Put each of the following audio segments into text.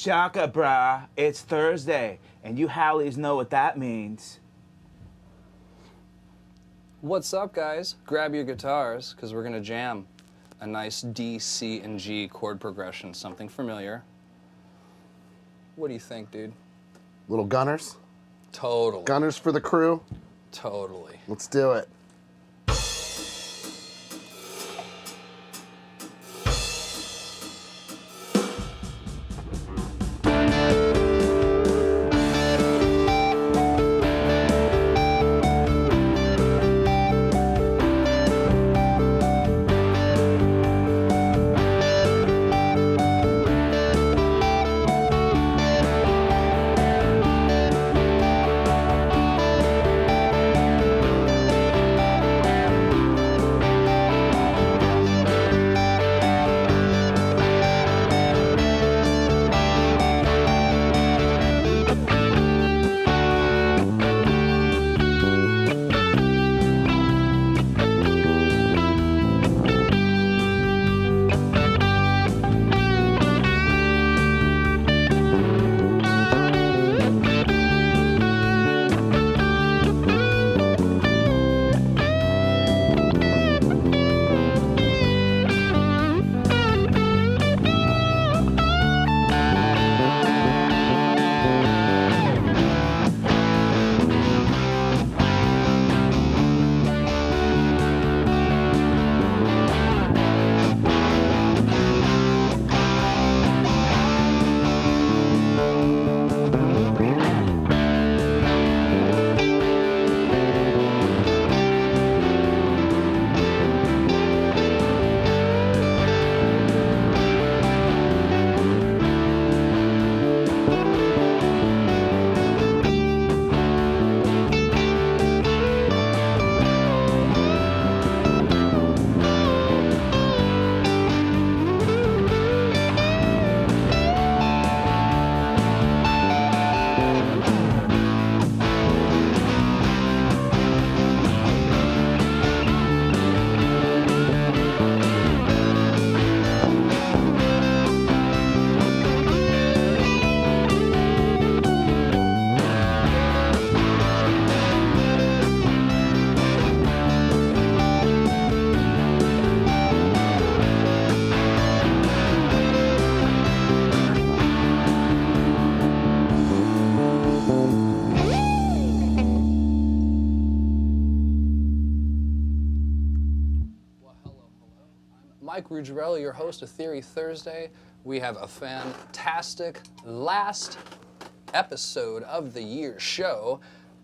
Shaka, brah. It's Thursday, and you Hallies know what that means. What's up, guys? Grab your guitars, because we're going to jam a nice D, C, and G chord progression, something familiar. What do you think, dude? Little gunners? Totally. Gunners for the crew? Totally. Let's do it. MikeRuggirello, your host of Theory Thursday. We have a fantastic last episode of the year show.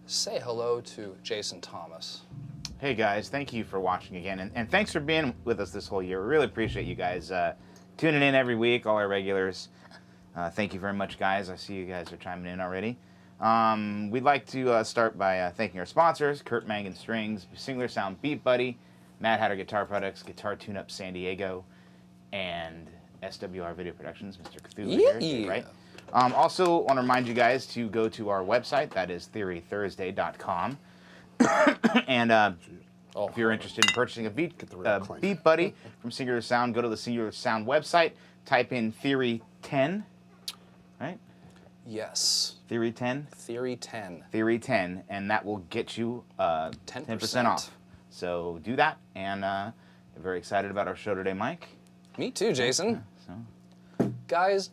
Say hello to Jason Thomas. Hey guys, thank you for watching again, and thanks for being with us this whole year. We really appreciate you guys tuning in every week, all our regulars. Thank you very much, guys. I see you guys are chiming in already. We'd like to start by thanking our sponsors, Kurt Mangan Strings, Singular Sound Beat Buddy, Mad Hatter Guitar Products, Guitar Tune-Up San Diego, and SWR Video Productions, Mr. Cthulhu here, right? Also, want to remind you guys to go to our website, that is TheoryThursday.com. And if you're interested in purchasing a Beat Buddy from Singular Sound, go to the Singular Sound website, type in Theory 10, right? Yes. Theory 10? Theory 10. Theory 10, and that will get you 10% off. So do that, and I'm very excited about our show today, Mike. Me too, Jason. Yeah, Guys,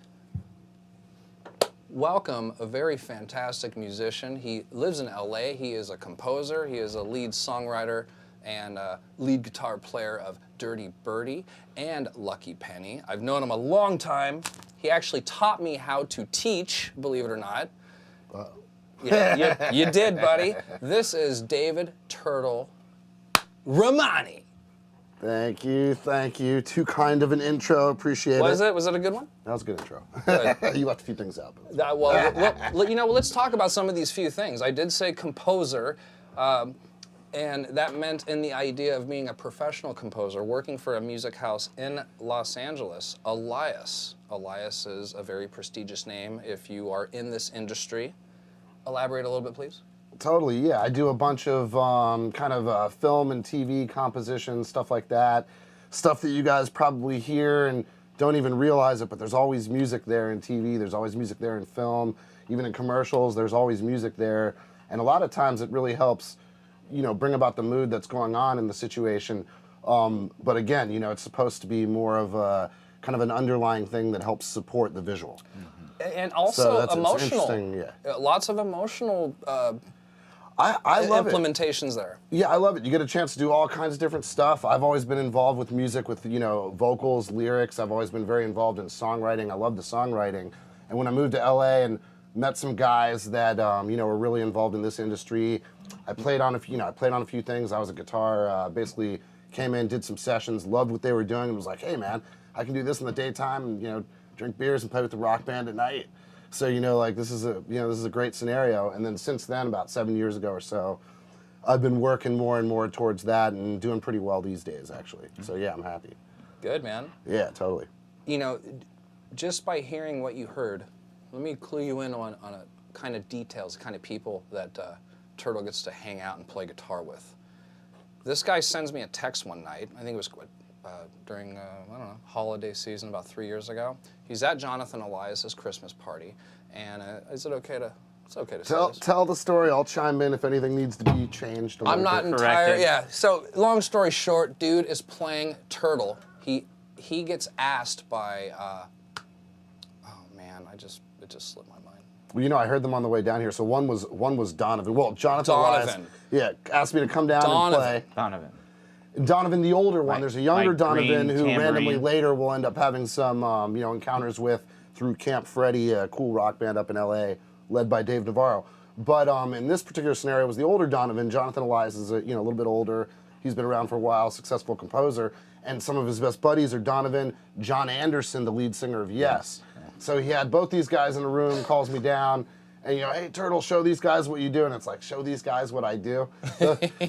welcome a very fantastic musician. He lives in LA. He is a composer. He is a lead songwriter and lead guitar player of Dirty Birdie and Lucky Penny. I've known him a long time. He actually taught me how to teach, believe it or not. Yeah, you did, buddy. This is David Turtle Ramani. Thank you. Too kind of an intro, appreciate it. Was it a good one? That was a good intro. Good. You left a few things out. Let's talk about some of these few things. I did say composer, and that meant in the idea of being a professional composer, working for a music house in Los Angeles, Elias. Elias is a very prestigious name if you are in this industry. Elaborate a little bit, please. Totally, yeah. I do a bunch of film and TV compositions, stuff like that. Stuff that you guys probably hear and don't even realize it, but there's always music there in TV, there's always music there in film, even in commercials, there's always music there. And a lot of times it really helps, you know, bring about the mood that's going on in the situation. But again, you know, it's supposed to be more of a kind of an underlying thing that helps support the visual. And also it's emotional. interesting, yeah. Lots of emotional I love implementations there. Yeah, I love it. You get a chance to do all kinds of different stuff. I've always been involved with music, with, you know, vocals, lyrics. I've always been very involved in songwriting. I love the songwriting. And when I moved to LA and met some guys that, you know, were really involved in this industry, I played on a few things. I was a guitar, basically came in, did some sessions, loved what they were doing, and was like, hey man, I can do this in the daytime and, you know, drink beers and play with the rock band at night. So, you know, like this is a great scenario. And then since then, about 7 years ago or so, I've been working more and more towards that and doing pretty well these days, actually. So yeah, I'm happy. Good, man. Yeah, totally. You know, just by hearing what you heard, let me clue you in on a kind of details, kind of people that Turtle gets to hang out and play guitar with. This guy sends me a text one night. I think it was during, I don't know, holiday season about 3 years ago. He's at Jonathan Elias's Christmas party, and is it okay to? It's okay to say this. Tell the story. I'll chime in if anything needs to be changed. I'm not entirely. Yeah. So long story short, dude is playing Turtle. He gets asked by. Oh man, it just slipped my mind. Well, you know, I heard them on the way down here. So one was Donovan. Well, Jonathan Elias, Donovan. asked me to come down and play. Donovan, the older one. There's a younger Donovan who randomly later will end up having some, you know, encounters with through Camp Freddy, a cool rock band up in L.A. led by Dave Navarro. But in this particular scenario, it was the older Donovan. Jonathan Elias is a little bit older. He's been around for a while, successful composer, and some of his best buddies are Donovan, John Anderson, the lead singer of Yes. So he had both these guys in a room, calls me down, and hey Turtle, show these guys what you do. And it's like, show these guys what I do?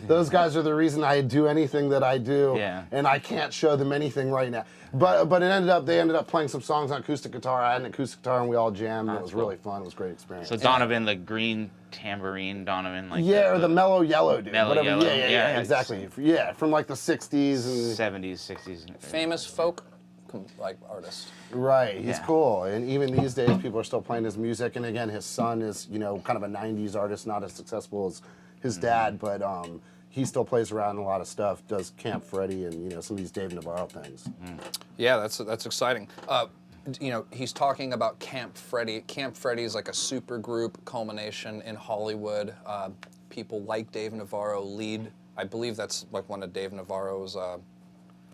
Those guys are the reason I do anything that I do, and I can't show them anything right now. But they ended up playing some songs on acoustic guitar. I had an acoustic guitar, and we all jammed. It was really fun. It was a great experience. So Donovan, the green tambourine Donovan, like or the mellow yellow dude. Mellow yellow. Yeah, exactly. Yeah, from like the 60s and 70s, 60s. Famous folk like artist. Right, he's cool, and even these days people are still playing his music. And again, his son is, you know, kind of a 90s artist, not as successful as his dad, but he still plays around in a lot of stuff, does Camp Freddy and, you know, some of these Dave Navarro things. Yeah, that's exciting. You know, he's talking about Camp Freddy. Camp Freddy is like a super group culmination in Hollywood. People like Dave Navarro lead. I believe that's like one of Dave Navarro's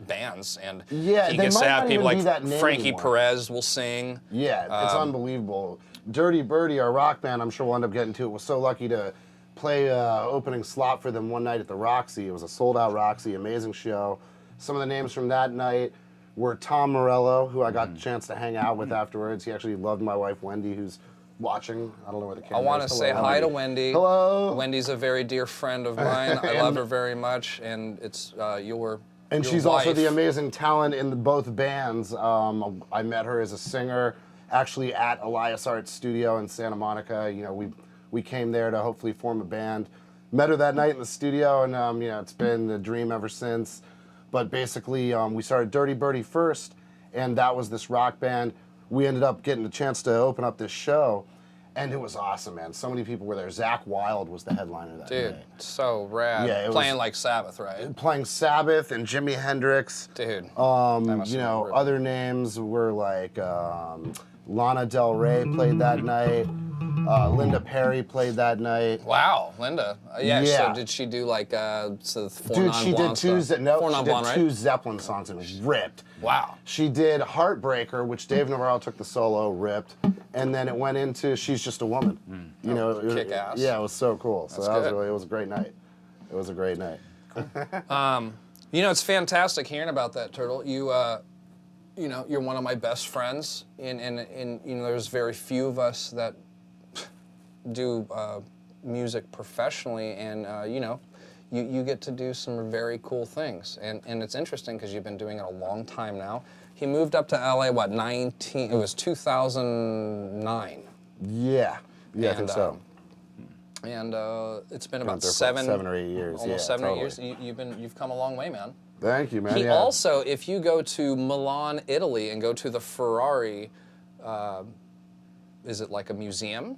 bands, and he gets to have people like Frankie Perez will sing. Yeah, it's unbelievable. Dirty Birdie, our rock band, I'm sure we'll end up getting to it, was so lucky to play opening slot for them one night at the Roxy. It was a sold-out Roxy, amazing show. Some of the names from that night were Tom Morello, who I got the chance to hang out with afterwards. He actually loved my wife, Wendy, who's watching. I don't know where the camera is. I want to say hi to Wendy. Hello. Wendy's a very dear friend of mine. I love her very much, and it's And she's also the amazing talent in both bands. I met her as a singer, actually at Elias Art Studio in Santa Monica. You know, we came there to hopefully form a band. Met her that night in the studio, and you know, it's been a dream ever since. But basically, we started Dirty Birdie first, and that was this rock band. We ended up getting a chance to open up this show, and it was awesome, man. So many people were there. Zach Wilde was the headliner that night. Dude, so rad. Yeah, playing like Sabbath, right? Playing Sabbath and Jimi Hendrix. Dude. You know, other names were like Lana Del Rey played that night. Linda Perry played that night. Wow, Linda. Yeah. So did she do like Dude, she did two Zeppelin songs and ripped. Wow. She did Heartbreaker, which Dave Navarro took the solo, ripped, and then it went into She's Just a Woman. You know, kick ass. Yeah, it was so cool. So That's it was a great night. It was a great night. You know, it's fantastic hearing about that, Turtle. You know, you're one of my best friends, and you know, there's very few of us that do music professionally, and you know, you get to do some very cool things, and it's interesting because you've been doing it a long time now. He moved up to LA, what, it was 2009. Yeah, I think so. And it's been about seven or 8 years. Almost 7 or 8 years. You've come a long way, man. Thank you, man. He also, if you go to Milan, Italy, and go to the Ferrari, is it like a museum?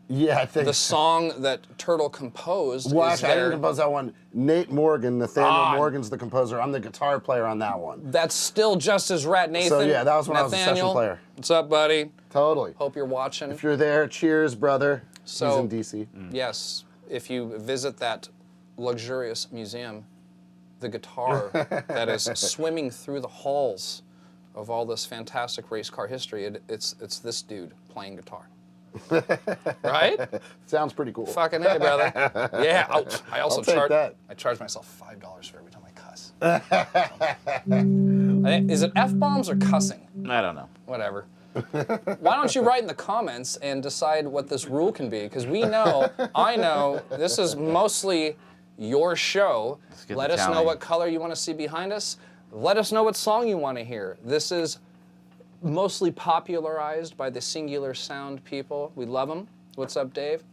Yeah, I think the song that Turtle composed. Well, is actually, I didn't compose that one. Nate Morgan, Nathaniel Morgan's the composer. I'm the guitar player on that one. That's still just as rad, Nathan. So yeah, that was when I was a session player. What's up, buddy? Totally. Hope you're watching. If you're there, cheers, brother. So, he's in DC. Yes, if you visit that luxurious museum, the guitar that is swimming through the halls of all this fantastic race car history, it's this dude playing guitar. Right? Sounds pretty cool. Fucking A, brother. Yeah. I also I charge myself $5 for every time I cuss. Is it F-bombs or cussing? I don't know. Whatever. Why don't you write in the comments and decide what this rule can be? Because I know, this is mostly your show. Let us know what color you want to see behind us. Let us know what song you want to hear. This is mostly popularized by the Singular Sound people. We love them. What's up, Dave?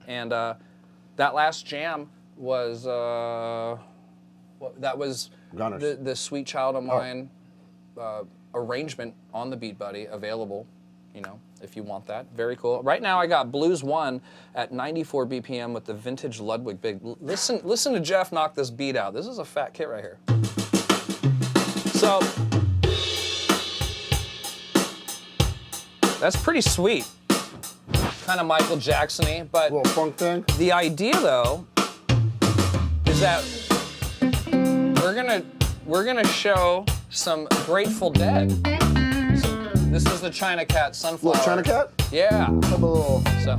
And that last jam was the Sweet Child of Mine arrangement on the Beat Buddy available, you know, if you want that. Very cool. Right now I got Blues 1 at 94 BPM with the vintage Ludwig Big. Listen to Jeff knock this beat out. This is a fat kit right here. So that's pretty sweet. Kind of Michael Jackson-y, but little funk thing. The idea though is that we're gonna show some Grateful Dead. So this is the China Cat Sunflower. Little China Cat? Yeah. A little. So.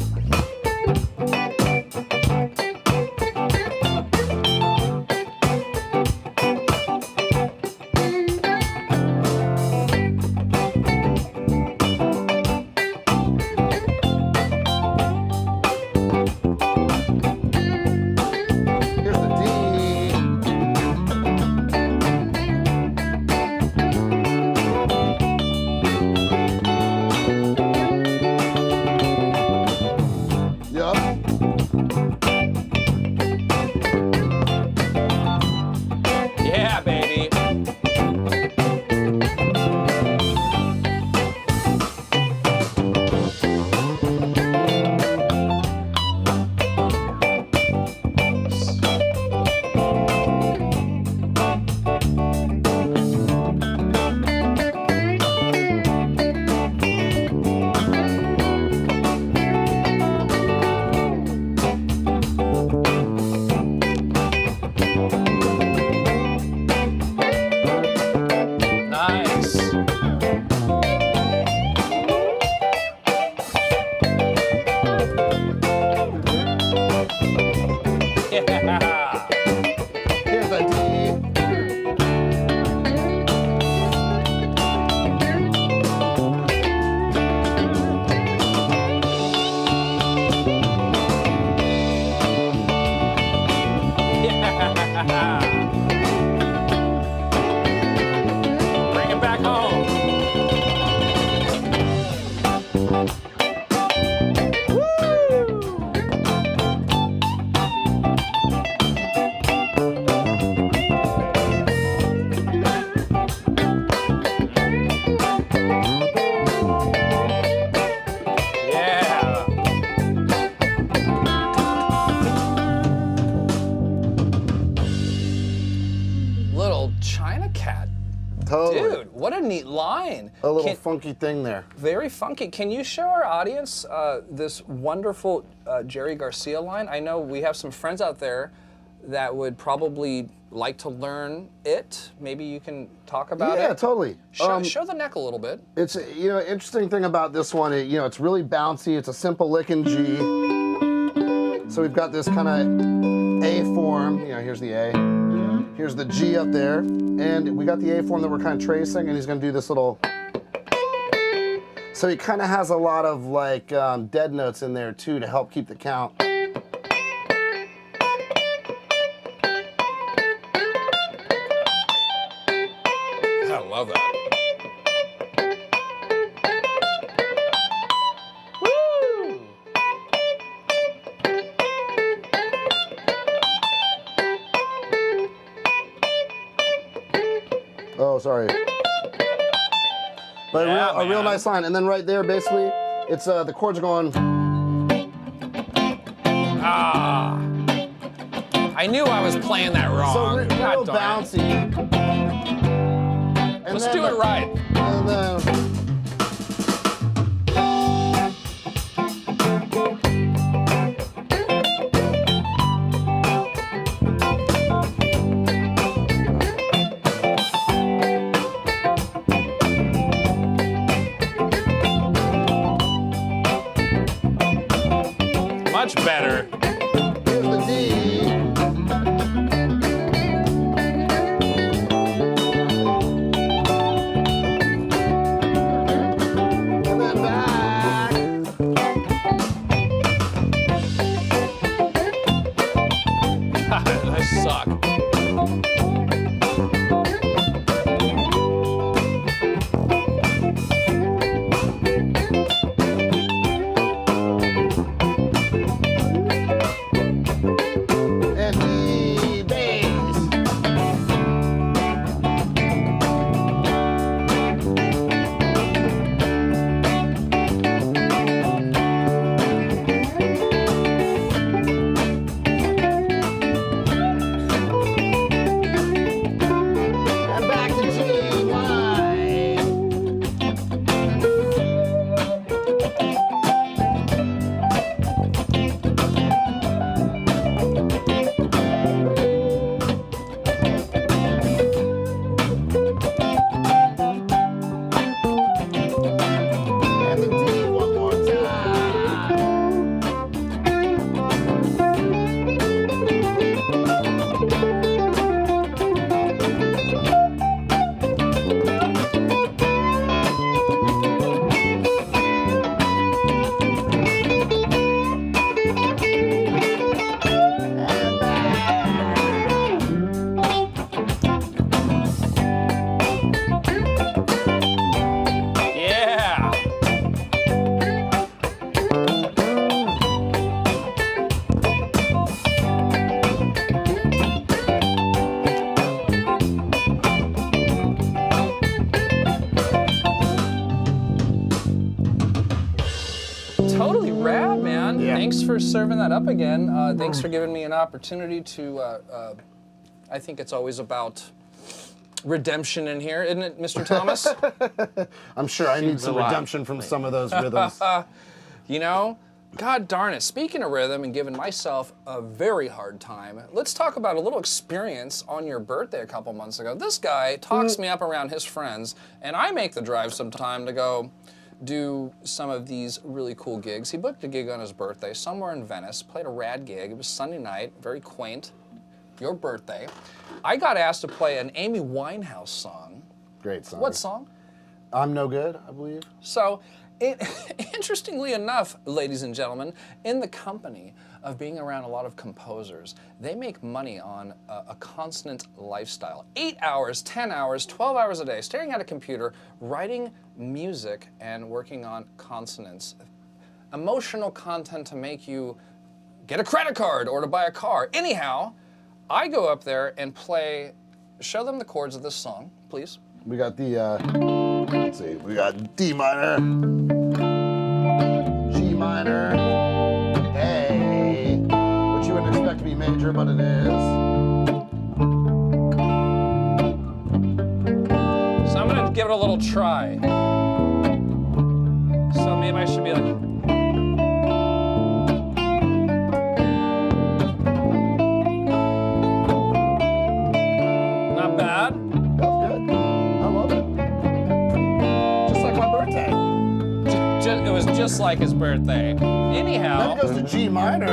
Dude, what a neat line. A little funky thing there. Very funky. Can you show our audience this wonderful Jerry Garcia line? I know we have some friends out there that would probably like to learn it. Maybe you can talk about it. Yeah, totally. Show the neck a little bit. It's, you know, interesting thing about this one, it's really bouncy. It's a simple lick in G. So we've got this kind of A form. Here's the A. Here's the G up there. And we got the A form that we're kind of tracing, and he's going to do this little. So he kind of has a lot of like dead notes in there too to help keep the count. I love that. Woo! Oh, sorry. But Yeah, a real nice line. And then right there, basically, it's the chords are going. Ah. I knew I was playing that wrong. So real bouncy. And let's do it right. And then. Much better. Here's the D. And then back. I suck. And D bass. And back to G line. And the D one more time. And back. Yeah. Totally rad, man. Yeah. Thanks for serving that up again. Thanks for giving me an opportunity to, I think it's always about redemption in here, isn't it, Mr. Thomas? I'm sure I need Seems some a lot. redemption from some of those rhythms. You know, God darn it. Speaking of rhythm and giving myself a very hard time, let's talk about a little experience on your birthday a couple months ago. This guy talks me up around his friends, and I make the drive sometime to go do some of these really cool gigs. He booked a gig on his birthday somewhere in Venice, played a rad gig. It was Sunday night, very quaint. Your birthday. I got asked to play an Amy Winehouse song. Great song. What song? I'm No Good, I believe. So, interestingly enough, ladies and gentlemen, in the company of being around a lot of composers, they make money on a consonant lifestyle. 8 hours, 10 hours, 12 hours a day, staring at a computer, writing music and working on consonants. Emotional content to make you get a credit card or to buy a car. Anyhow, I go up there and play, show them the chords of this song, please. We got the, let's see, we got D minor, G minor, A, which you wouldn't expect to be major, but it is. So I'm gonna give it a little try. So maybe I should be like, not bad. That's good. I love it. Just like my birthday. It was just like his birthday. Then Anyhow, it goes to G minor,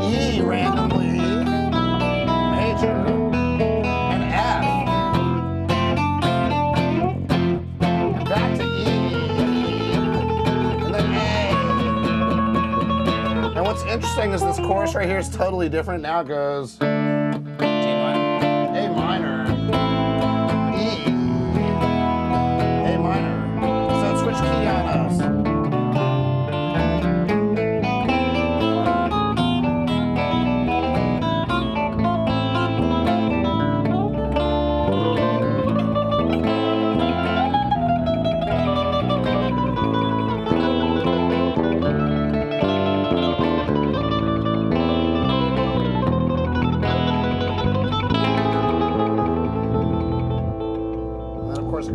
E randomly, major, and F. And back to E, and then A. And what's interesting is this chorus right here is totally different. Now it goes G minor. A minor, E, A minor. So it switched key on us.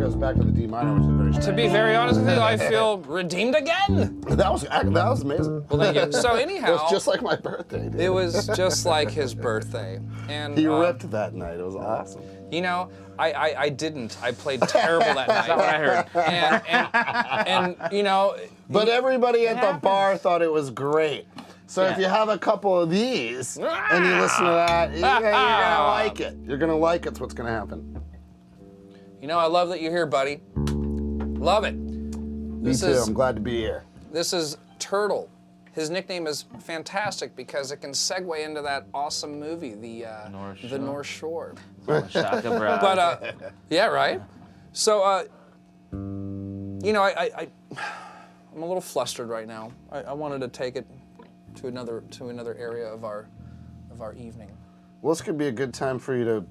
goes back to the D minor, which is very strange. To be very honest with you, I feel redeemed again. That was amazing. Well, thank you. So anyhow, It was just like my birthday, dude. it was just like his birthday, and He ripped that night. It was awesome. You know, I didn't. I played terrible that night. That's not what I heard. And you know. But everybody at the bar thought it was great. So if you have a couple of these and you listen to that, you're gonna like it. You're gonna like it's what's gonna happen. You know, I love that you're here, buddy. Love it. Me too. I'm glad to be here. This is Turtle. His nickname is fantastic because it can segue into that awesome movie, the North Shore. Shaka Bra. But yeah, right. So you know, I'm a little flustered right now. I wanted to take it to another area of our evening. Well, this could be a good time for you to,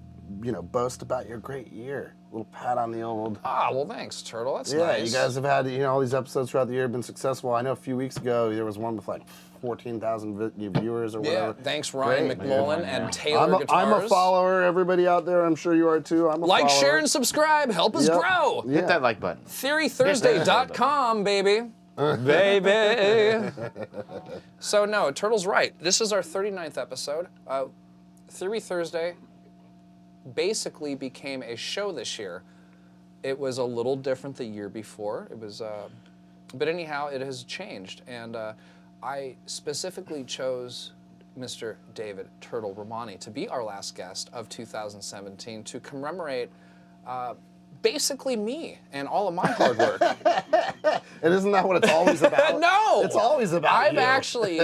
boast about your great year. A little pat on the old. Ah, well, thanks, Turtle. That's yeah, nice. you guys have had, all these episodes throughout the year have been successful. I know a few weeks ago there was one with like 14,000 viewers or whatever. Yeah, thanks Ryan Great, McMullen man. and Taylor Guitars. I'm a follower. Everybody out there, I'm sure you are too. I'm a Like, follower. share, and subscribe. Help us grow. Yeah. Hit that like button. TheoryThursday.com, baby. Baby. So no, Turtle's right. This is our 39th episode. Theory Thursday basically became a show this year. It was a little different the year before. It was, but anyhow, it has changed. And I specifically chose Mr. David Turtle Ramani to be our last guest of 2017 to commemorate basically me and all of my hard work. And isn't that what it's always about? No! It's always about I've you. actually,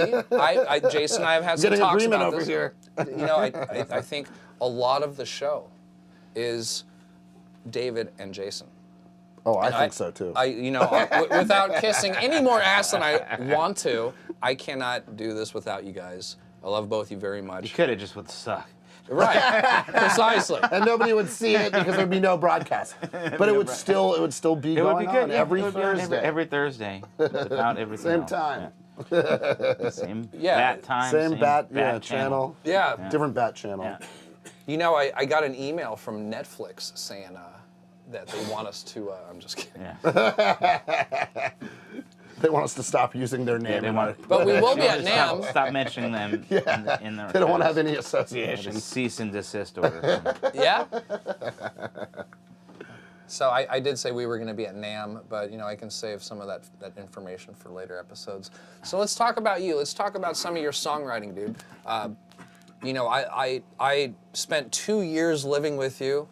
Jason and I have had some Getting talks agreement about over this. here. You know, I think a lot of the show is David and Jason. Oh, I think so too. Without kissing any more ass than I want to, I cannot do this without you guys. I love both you very much. You could have just would suck. Right, precisely. And nobody would see it because there'd be no broadcast. But it would still be It would going be good on yeah, every it would be on Thursday. every Thursday. Without everything Same else. time. Yeah. Same bat time. Same bat channel. Yeah. Different bat channel. Yeah. You know, I got an email from Netflix saying that they want us to. I'm just kidding. Yeah. They want us to stop using their name. They want But we will be at NAMM. Stop mentioning them in the They don't want to have records. any association. Just cease and desist order. Yeah. So I did say we were going to be at NAMM, but I can save some of that information for later episodes. So let's talk about you. Let's talk about some of your songwriting, dude. I spent 2 years living with you.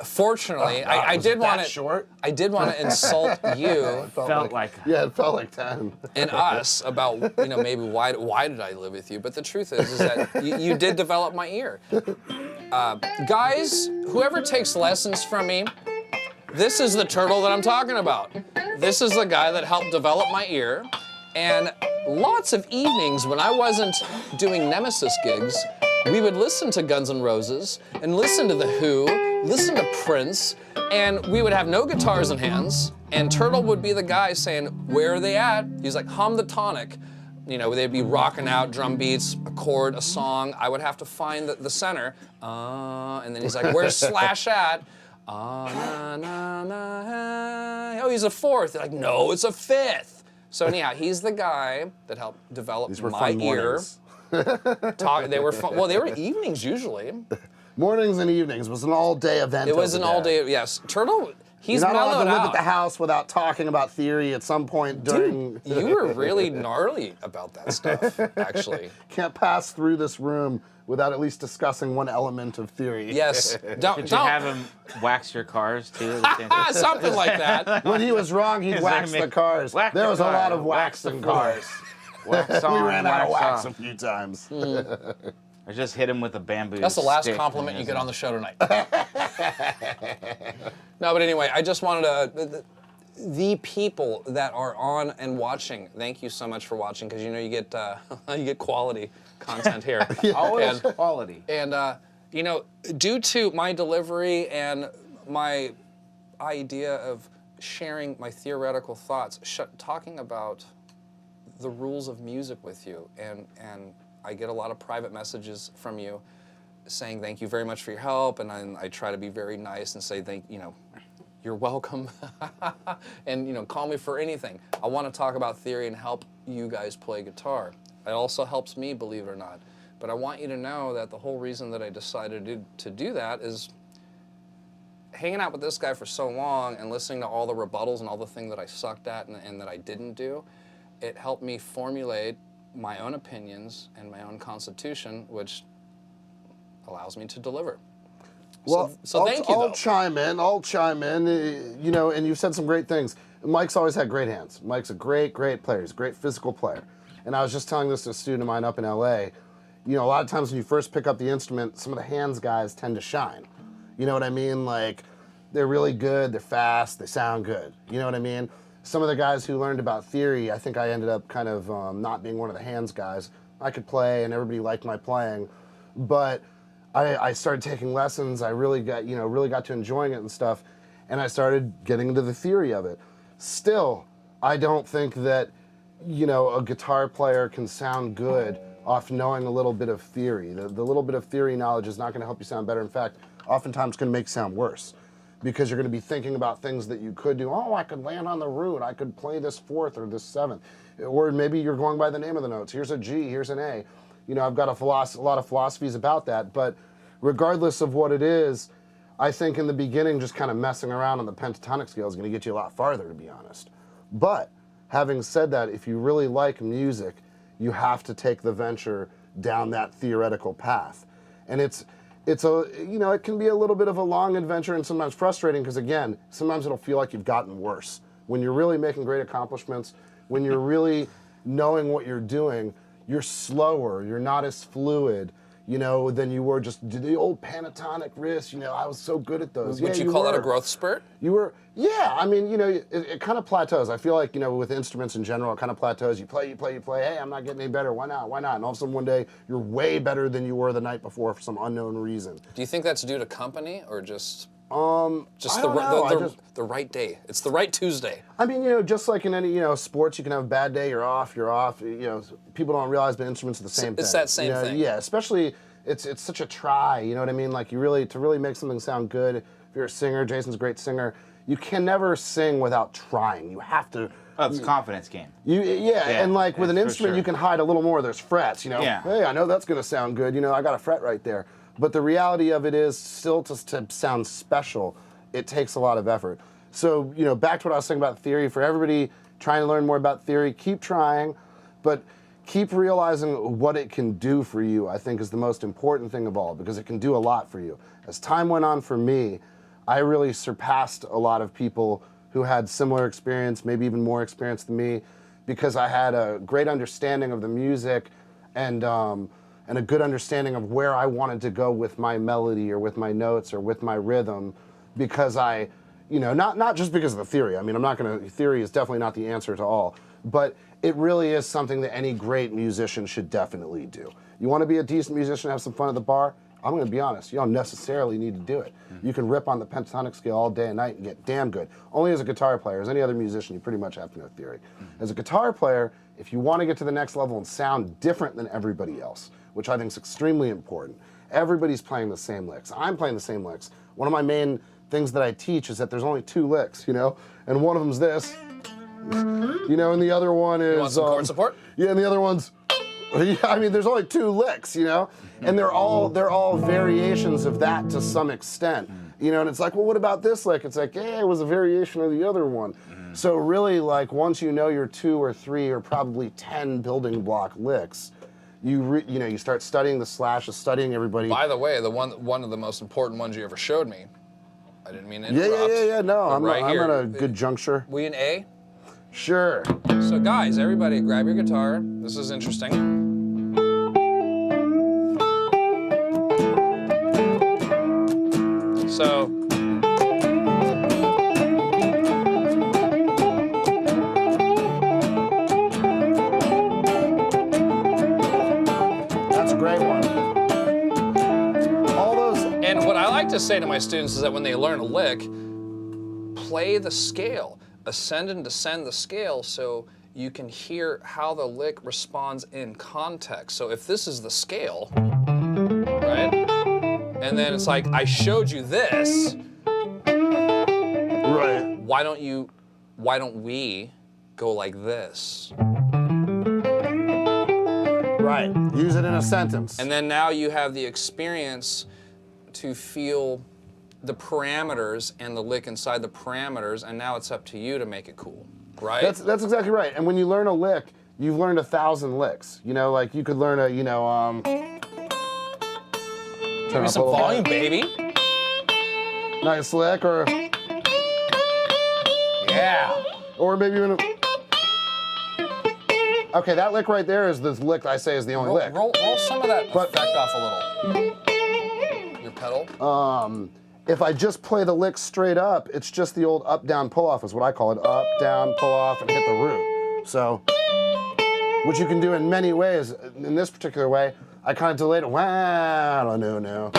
Fortunately, I did want to. Short? I did want to insult you Felt like Yeah, it felt like 10. and us about maybe why did I live with you? But the truth is that you did develop my ear. Guys, whoever takes lessons from me, this is the Turtle that I'm talking about. This is the guy that helped develop my ear. And lots of evenings when I wasn't doing Nemesis gigs, we would listen to Guns N' Roses and listen to The Who, listen to Prince, and we would have no guitars in hands, and Turtle would be the guy saying, where are they at? He's like, hum the tonic. They'd be rocking out drum beats, a chord, a song. I would have to find the center. And then he's like, where's Slash at? Na, na, na. Oh, he's a fourth. They're like, no, it's a fifth. So anyhow, he's the guy that helped develop These were my fun ear. mornings. They were fun. Well, they were evenings usually. Mornings and evenings was an all-day event. It was over an there. all-day. Yes, Turtle. He's You're not allowed mellowed to live out. at the house without talking about theory at some point during. Dude, you were really gnarly about that stuff, actually. Can't pass through this room without at least discussing one element of theory. Yes. Did you have him wax your cars too? Something like that. When he was wrong, he'd He's wax like, the cars. whack There the was a car, lot of wax wax the in cars. cars. Wax on, We ran out of wax off. a few times. Or just hit him with a bamboo. That's the last stick compliment in you his- get on the show tonight. No, but anyway, I just wanted to. The people that are on and watching, thank you so much for watching, because you get quality content here. Always quality. And due to my delivery and my idea of sharing my theoretical thoughts, talking about the rules of music with you, and I get a lot of private messages from you saying thank you very much for your help, and I try to be very nice and say you're welcome. And, you know, call me for anything. I want to talk about theory and help you guys play guitar. It also helps me, believe it or not. But I want you to know that the whole reason that I decided to do that is hanging out with this guy for so long and listening to all the rebuttals and all the things that I sucked at and that I didn't do, it helped me formulate my own opinions and my own constitution, which allows me to deliver. Well, so thank you, I'll chime in, you know, and you've said some great things. Mike's always had great hands. Mike's a great player. He's a great physical player. And I was just telling this to a student of mine up in LA. You know, a lot of times when you first pick up the instrument, some of the hands guys tend to shine. You know what I mean? Like, they're really good, they're fast, they sound good. You know what I mean? Some of the guys who learned about theory, I think I ended up kind of not being one of the hands guys. I could play and everybody liked my playing, but I started taking lessons. I really got to enjoying it and stuff, and I started getting into the theory of it. Still, I don't think that, you know, a guitar player can sound good off knowing a little bit of theory. The little bit of theory knowledge is not going to help you sound better. In fact, oftentimes going to make you sound worse, because you're going to be thinking about things that you could do. Oh, I could land on the root. I could play this fourth or this seventh. Or maybe you're going by the name of the notes. Here's a G, here's an A. You know, I've got a lot of philosophies about that. But regardless of what it is, I think in the beginning, just kind of messing around on the pentatonic scale is going to get you a lot farther, to be honest. But having said that, if you really like music, you have to take the venture down that theoretical path. And it's a, you know, it can be a little bit of a long adventure and sometimes frustrating, because again, sometimes it'll feel like you've gotten worse. When you're really making great accomplishments, when you're really knowing what you're doing, you're slower, you're not as fluid, you know, than you were just the old pentatonic riffs. You know, I was so good at those. Would you call that a growth spurt? You were, yeah. I mean, you know, it kind of plateaus. I feel like, you know, with instruments in general, it kind of plateaus. You play. Hey, I'm not getting any better. Why not? And all of a sudden one day, you're way better than you were the night before for some unknown reason. Do you think that's due to company or just the right day? It's the right Tuesday. I mean, you know, just like in any, you know, sports, you can have a bad day, you're off. You know, people don't realize, but instruments are the same thing. It's that same thing. Yeah, especially, it's such a try, you know what I mean? Like, to really make something sound good, if you're a singer, Jason's a great singer, you can never sing without trying. You have to. Oh, it's a confidence game. And like with an instrument, you can hide a little more. There's frets, you know. Yeah. Hey, I know that's going to sound good. You know, I got a fret right there. But the reality of it is, still to sound special, it takes a lot of effort. So, you know, back to what I was saying about theory, for everybody trying to learn more about theory, keep trying, but keep realizing what it can do for you, I think, is the most important thing of all, because it can do a lot for you. As time went on for me, I really surpassed a lot of people who had similar experience, maybe even more experience than me, because I had a great understanding of the music and a good understanding of where I wanted to go with my melody or with my notes or with my rhythm, because I, you know, not just because of the theory. I mean, theory is definitely not the answer to all, but it really is something that any great musician should definitely do. You want to be a decent musician, have some fun at the bar? I'm going to be honest, you don't necessarily need to do it. You can rip on the pentatonic scale all day and night and get damn good. Only as a guitar player. As any other musician, you pretty much have to know theory. As a guitar player, if you want to get to the next level and sound different than everybody else, which I think is extremely important, everybody's playing the same licks. I'm playing the same licks. One of my main things that I teach is that there's only 2 licks, you know, and one of them's this, you know, and the other one is... You want some chord support? Yeah, and the other one's... Yeah, I mean, there's only 2 licks, you know, and they're all variations of that to some extent, you know. And it's like, well, what about this lick? It's like, yeah, it was a variation of the other one. So really, like, once you know your 2 or 3 or probably 10 building block licks, you start studying the slashes, studying everybody. By the way, one of the most important ones you ever showed me. I didn't mean to interrupt. Yeah. No, I'm right here. at a good juncture. We an A? Sure. So guys, everybody grab your guitar. This is interesting. So, that's a great one. All those. and what I like to say to my students is that when they learn a lick, play the scale. Ascend and descend the scale so you can hear how the lick responds in context. So if this is the scale, right? And then it's like, I showed you this, Right. Why don't we go like this? Right. Use it in a sentence. And then now you have the experience to feel the parameters and the lick inside the parameters, and now it's up to you to make it cool, right? That's exactly right. And when you learn a lick, you've learned 1,000 licks. You know, like you could learn a, Give me some volume, baby. Nice lick, or Yeah. or maybe even okay, that lick right there is the lick I say is the only lick. Roll some of that effect off a little. Your pedal. If I just play the lick straight up, it's just the old up, down, pull off is what I call it. Up, down, pull off, and hit the root. So, which you can do in many ways. In this particular way, I kind of delayed it. Wow, no.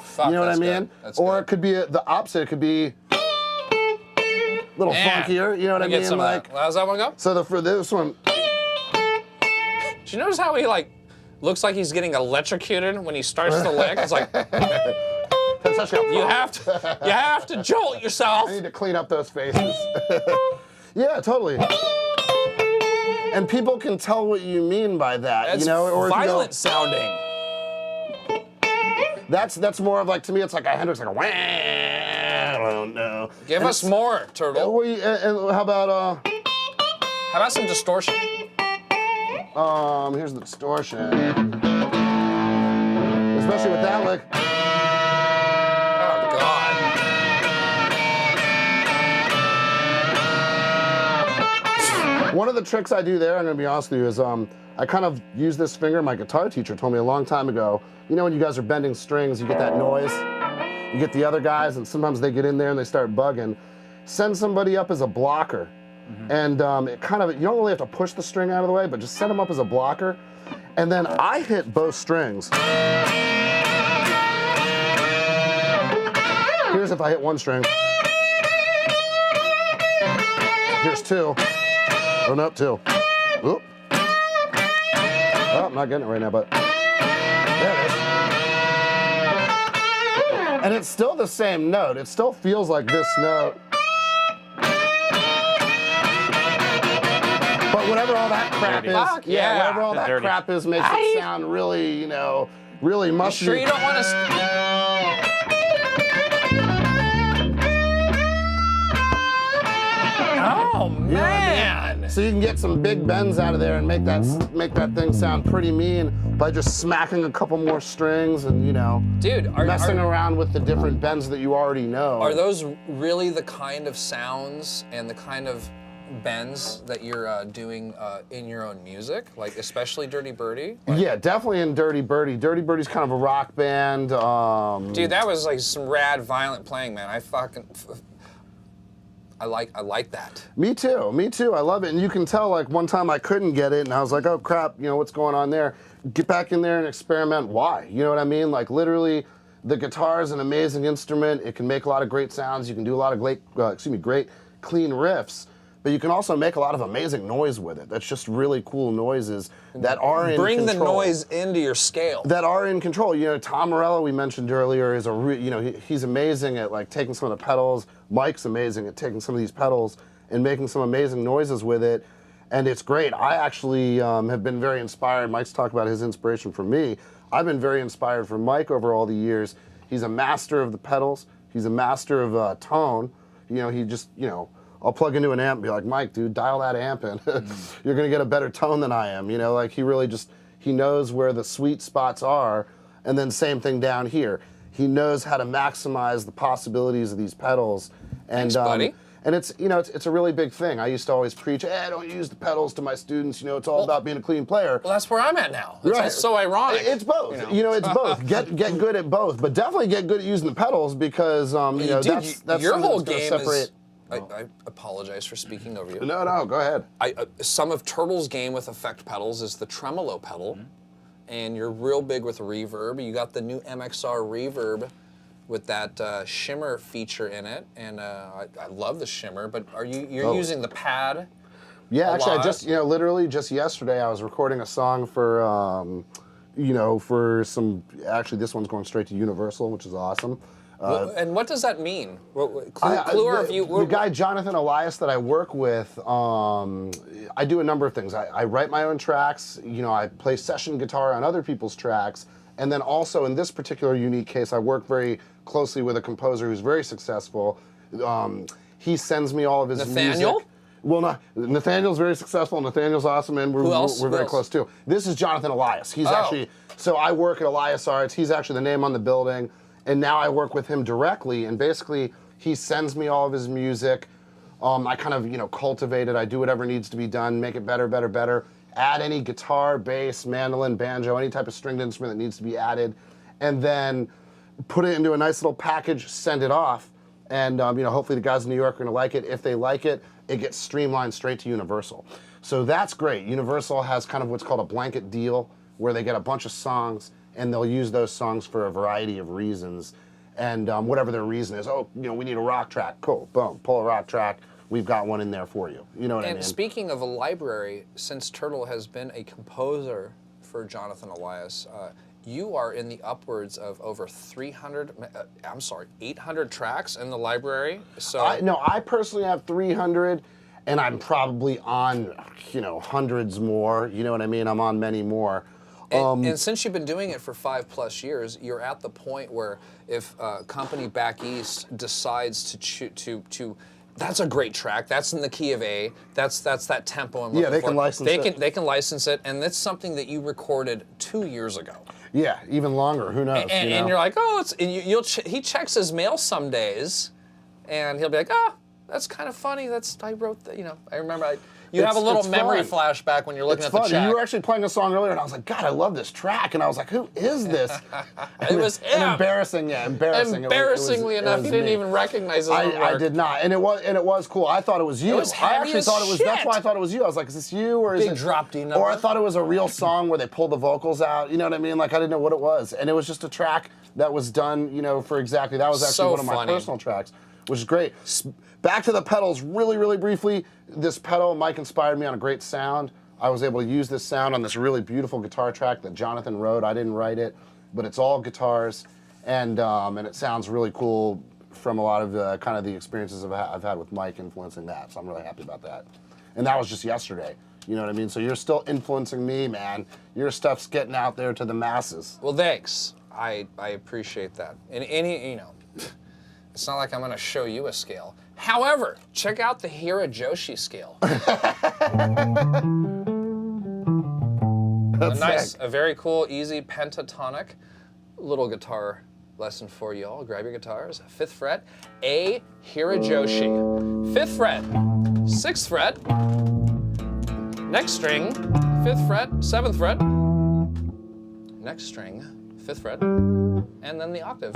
Fuck, You know what I mean? Or it could be the opposite. It could be a little funkier. You know what I mean? Get some of that. How's that one go? So for this one, Did you notice how he looks like he's getting electrocuted when he starts to lick? It's like that's actually you have to jolt yourself. I need to clean up those faces. Yeah, totally. And people can tell what you mean by that. That's or violent sounding. That's more of like, to me, it's like a Hendrix, like a wah. I don't know. Give us more, Turtle. And how about How about some distortion? here's the distortion. Especially with that lick. Oh God. One of the tricks I do there, I'm gonna be honest with you, is I kind of use this finger. My guitar teacher told me a long time ago, when you guys are bending strings, you get that noise. You get the other guys, and sometimes they get in there and they start bugging. Send somebody up as a blocker. And it kind of, you don't really have to push the string out of the way, but just set them up as a blocker. And then I hit both strings. Here's if I hit one string. Here's two. Oh, no, two. Oop. Oh, I'm not getting it right now, but there it is. And it's still the same note. It still feels like this note. But whatever all that crap is, whatever all that crap is makes it sound really, really mushy. Sure you don't want to... Oh, man! So you can get some big bends out of there and make that thing sound pretty mean by just smacking a couple more strings and, Dude, messing around with the different bends that you already know. Are those really the kind of sounds and the kind of bends that you're doing in your own music, like especially Dirty Birdie? Yeah, definitely in Dirty Birdie. Dirty Birdie's kind of a rock band. Dude, that was like some rad, violent playing, man. I like that. Me too. I love it. And you can tell, like, one time I couldn't get it, and I was like, oh crap, what's going on there? Get back in there and experiment. Why? You know what I mean? Like, literally, the guitar is an amazing instrument. It can make a lot of great sounds. You can do a lot of great clean riffs. But you can also make a lot of amazing noise with it. That's just really cool noises that are in control. Bring the noise into your scale. That are in control. Tom Morello, we mentioned earlier, is he's amazing at like taking some of the pedals. Mike's amazing at taking some of these pedals and making some amazing noises with it. And it's great. I actually have been very inspired. Mike's talked about his inspiration from me. I've been very inspired from Mike over all the years. He's a master of the pedals. He's a master of tone. He just, I'll plug into an amp and be like, Mike, dude, dial that amp in. You're going to get a better tone than I am. Like he really he knows where the sweet spots are. And then same thing down here. He knows how to maximize the possibilities of these pedals. And, thanks, buddy. And it's, it's a really big thing. I used to always preach, don't use the pedals to my students. It's all about being a clean player. Well, that's where I'm at now. It's right. so ironic. It's both. It's both. Get good at both, but definitely get good at using the pedals because, that's your whole that's game separate. is... I apologize for speaking over you. No, go ahead. Some of Turtle's game with effect pedals is the tremolo pedal, and you're real big with reverb. You got the new MXR reverb with that shimmer feature in it, and I love the shimmer. But you're using the pad? Yeah, actually, I just literally just yesterday I was recording a song for for some. Actually, this one's going straight to Universal, which is awesome. And what does that mean? Clue our view. The guy Jonathan Elias that I work with, I do a number of things. I write my own tracks. You know, I play session guitar on other people's tracks, and then also in this particular unique case, I work very closely with a composer who's very successful. He sends me all of his Nathaniel? music. Well, Nathaniel's very successful. Nathaniel's awesome, and we're very close too. This is Jonathan Elias. He's actually, so I work at Elias Arts. He's actually the name on the building, and now I work with him directly. And basically, he sends me all of his music. I kind of, you know, cultivate it. I do whatever needs to be done, make it better, better, better. Add any guitar, bass, mandolin, banjo, any type of stringed instrument that needs to be added, and then put it into a nice little package, send it off, and you know, hopefully the guys in New York are gonna like it. If they like it, it gets streamlined straight to Universal. So that's great. Universal has kind of what's called a blanket deal, where they get a bunch of songs, and they'll use those songs for a variety of reasons. And whatever their reason is, oh, you know, we need a rock track. Cool, boom, pull a rock track. We've got one in there for you. You know what I mean? And speaking of a library, since Turtle has been a composer for Jonathan Elias, you are in the upwards of over 800 tracks in the library. So I personally have 300, and I'm probably on, you know, hundreds more. You know what I mean? I'm on many more. And since you've been doing it for 5+ years, you're at the point where if a company back east decides to that's a great track. That's in the key of A. That's that tempo I'm looking for. Yeah, they can license it. They can license it, and that's something that you recorded 2 years ago. Yeah, even longer. Who knows? And you're like, oh, he checks his mail some days, and he'll be like, oh, that's kind of funny. I wrote that. You know, I remember you have a little memory flashback when you're looking at the check. You were actually playing a song earlier, and I was like, God, I love this track. And I was like, who is this? It was him. Embarrassing, yeah, embarrassing. Embarrassingly enough, you didn't even recognize it. I did not, and it was cool. I thought it was you. It was heavy I actually thought it was. shit. That's why I thought it was you. I was like, is this you or is Big it drop D number. Or I thought it was a real song where they pulled the vocals out. You know what I mean? Like I didn't know what it was, and it was just a track that was done. You know, for exactly that was actually So one of my funny. personal tracks, which is great. Back to the pedals, really, really briefly. This pedal, Mike inspired me on a great sound. I was able to use this sound on this really beautiful guitar track that Jonathan wrote. I didn't write it, but it's all guitars, and it sounds really cool from a lot of the kind of the experiences I've had with Mike influencing that. So I'm really happy about that. And that was just yesterday. You know what I mean? So you're still influencing me, man. Your stuff's getting out there to the masses. Well, thanks. I appreciate that. And you know, it's not like I'm going to show you a scale. However, check out the Hirajoshi scale. A very cool, easy pentatonic little guitar lesson for you all. Grab your guitars. 5th fret, A Hirajoshi. 5th fret, 6th fret, next string, 5th fret, 7th fret, next string, 5th fret, and then the octave.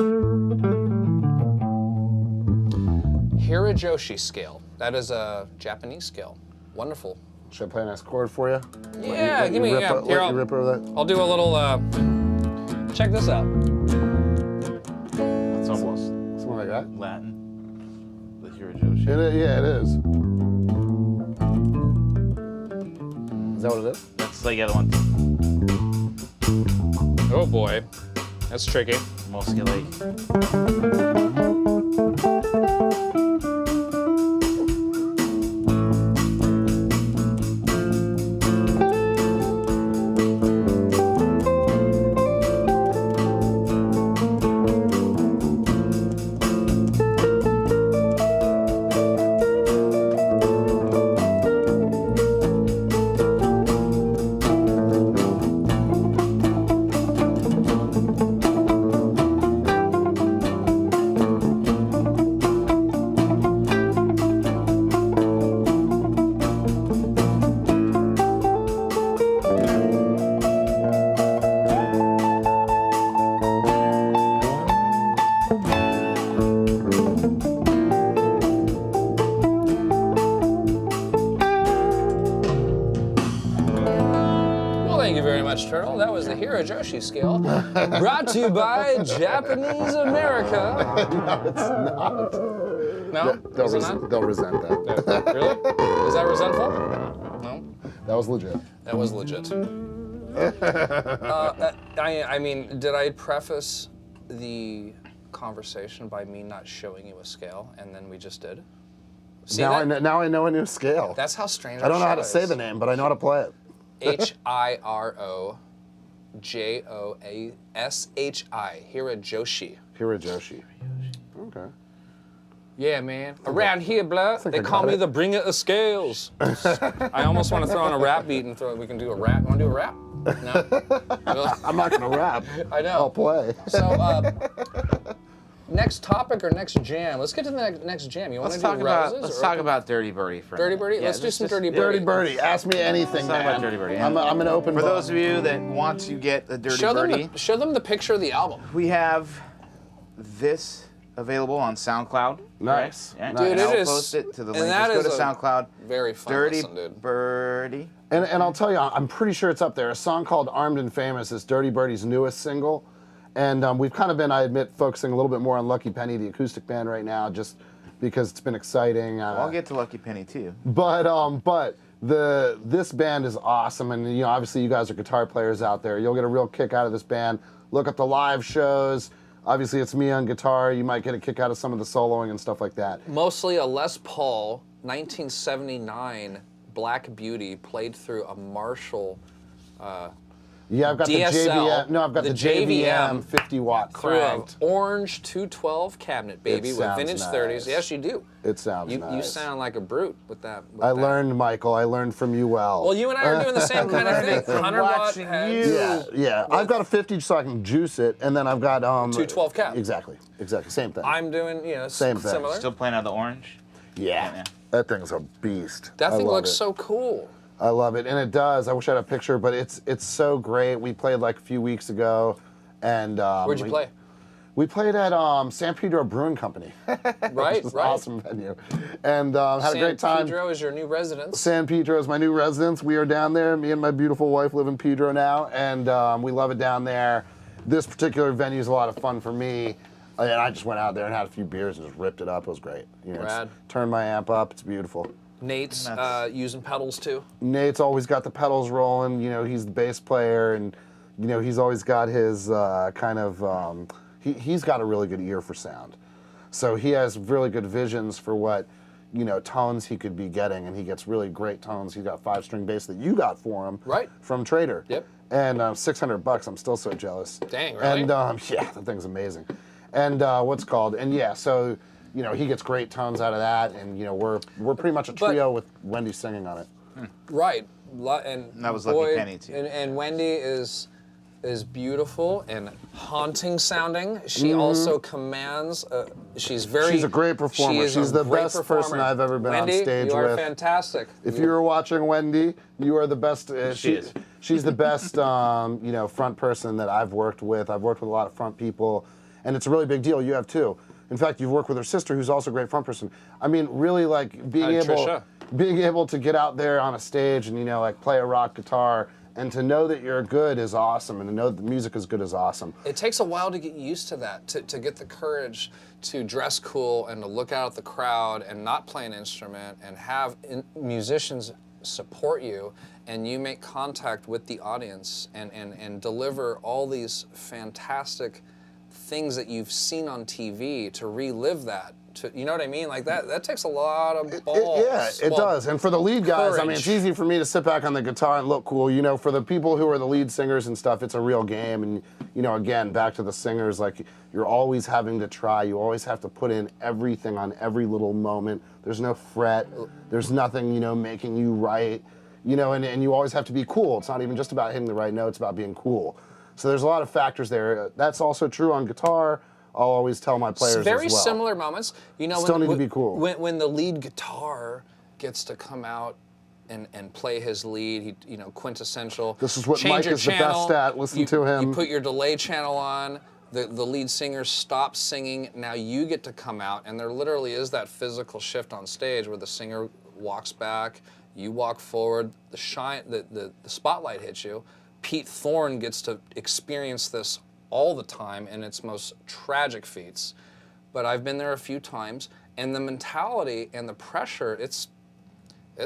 Hirajoshi scale. That is a Japanese scale. Wonderful. Should I play a nice chord for you? Yeah, give me. Let you rip over that. I'll do a little. Check this out. It's almost Something like that. Latin. The Hirajoshi. Yeah, it is. Is that what it is? That's like the other one. Oh boy, that's tricky. Almost get like. Turtle. That was the Hirajoshi scale, brought to you by Japanese America. No, it's not. No? They'll resent that. Really? Is that resentful? No? That was legit. That was legit. I mean, did I preface the conversation by me not showing you a scale, and then we just did? See now that? now I know a new scale. That's how strange I don't know how to our show say is. the name, but I know how to play it. Hirojoshi. Hirojoshi. Hirojoshi. Okay. Yeah, man. Around here, blood, think they I call got me it. the bringer of scales. I almost want to throw on a rap beat and we can do a rap. You want to do a rap? No? I'm not gonna rap. I know. I'll play. So, next topic or next jam? Let's get to the next jam. You want to do roses? Let's talk about Dirty Birdie for a Dirty minute. Birdie? Yeah, Let's do some just- Dirty Birdie. Dirty Birdie, ask me anything, Let's talk man. about Dirty Birdie. I'm an open For book. those of you that want to get the Dirty Show Birdie, them the picture of the album. we have this available on SoundCloud. Nice. Yeah. Dude, and it I'll is- post it to the and link. that Just go is to a SoundCloud. Very fun Dirty listen, dude. And Birdie. I'll tell you, I'm pretty sure it's up there. A song called Armed and Famous is Dirty Birdie's newest single. And we've kind of been, I admit, focusing a little bit more on Lucky Penny, the acoustic band right now, just because it's been exciting. I'll get to Lucky Penny too. But this band is awesome, and obviously you guys are guitar players out there. You'll get a real kick out of this band. Look up the live shows. Obviously it's me on guitar. You might get a kick out of some of the soloing and stuff like that. Mostly a Les Paul 1979 Black Beauty played through a Marshall Yeah, I've got DSL, the JVM. No, I've got the JVM JVM 50-watt through an cranked. orange 212 cabinet, baby, It with sounds vintage nice. 30s. Yes, you do. It sounds You nice. sound like a brute with that. With I that. learned, Michael. I learned from you well. Well, you and I are doing the same kind of thing. 100-watt watching heads. you. Yeah. I've got a 50 so I can juice it, and then I've got 212 cap. Exactly. Same thing. I'm doing, Same thing. similar. Still playing out the orange. Yeah. That thing's a beast. That I thing love looks it. so cool. I love it, and it does. I wish I had a picture, but it's so great. We played like a few weeks ago, and Where'd you play? We played at San Pedro Brewing Company. Right, Which is an right. awesome venue, and had a great time. San Pedro is your new residence. San Pedro is my new residence. We are down there. Me and my beautiful wife live in Pedro now, and we love it down there. This particular venue is a lot of fun for me, and I just went out there and had a few beers and just ripped it up. It was great. Rad. Turned my amp up. It's beautiful. Nate's Nuts. using pedals too. Nate's always got the pedals rolling. He's the bass player, and he's always got his he's got a really good ear for sound. So he has really good visions for what tones he could be getting, and he gets really great tones. He's got 5-string bass that you got for him, Right. from Trader. Yep. And $600. I'm still so jealous. Dang, really? And yeah, that thing's amazing. And so he gets great tones out of that, and we're pretty much a trio with Wendy singing on it. Right. And that was Lucky Boyd- Penny, too. And Wendy is beautiful and haunting sounding. She also commands. She's She's a great performer. She is She's a the great best performer. person I've ever been on Wendy, stage you are with. fantastic. If you were watching Wendy, you are the best. She is. She's the best, front person that I've worked with. I've worked with a lot of front people, and it's a really big deal. You have too. In fact, you've worked with her sister, who's also a great front person. I mean, really, like being able to get out there on a stage and play a rock guitar, and to know that you're good is awesome, and to know that the music is good is awesome. It takes a while to get used to that, to get the courage to dress cool and to look out at the crowd and not play an instrument and have musicians support you, and you make contact with the audience and deliver all these fantastic things that you've seen on TV to relive that. You know what I mean? Like that takes a lot of balls. It does. And for the lead guys, I mean, it's courage. easy for me to sit back on the guitar and look cool. For the people who are the lead singers and stuff, it's a real game. And, again, back to the singers, like, you're always having to try. You always have to put in everything on every little moment. There's no fret. There's nothing, making you right. And you always have to be cool. It's not even just about hitting the right note. It's about being cool. So there's a lot of factors there. That's also true on guitar. I'll always tell my players as well. Very similar moments. Still need to be cool. When the lead guitar gets to come out and play his lead, quintessential. This is what change Mike your is the channel, best at. Listen to him. You put your delay channel on. The lead singer stops singing. Now you get to come out, and there literally is that physical shift on stage where the singer walks back, you walk forward, the spotlight hits you. Pete Thorne gets to experience this all the time in its most tragic feats. But I've been there a few times, and the mentality and the pressure, it's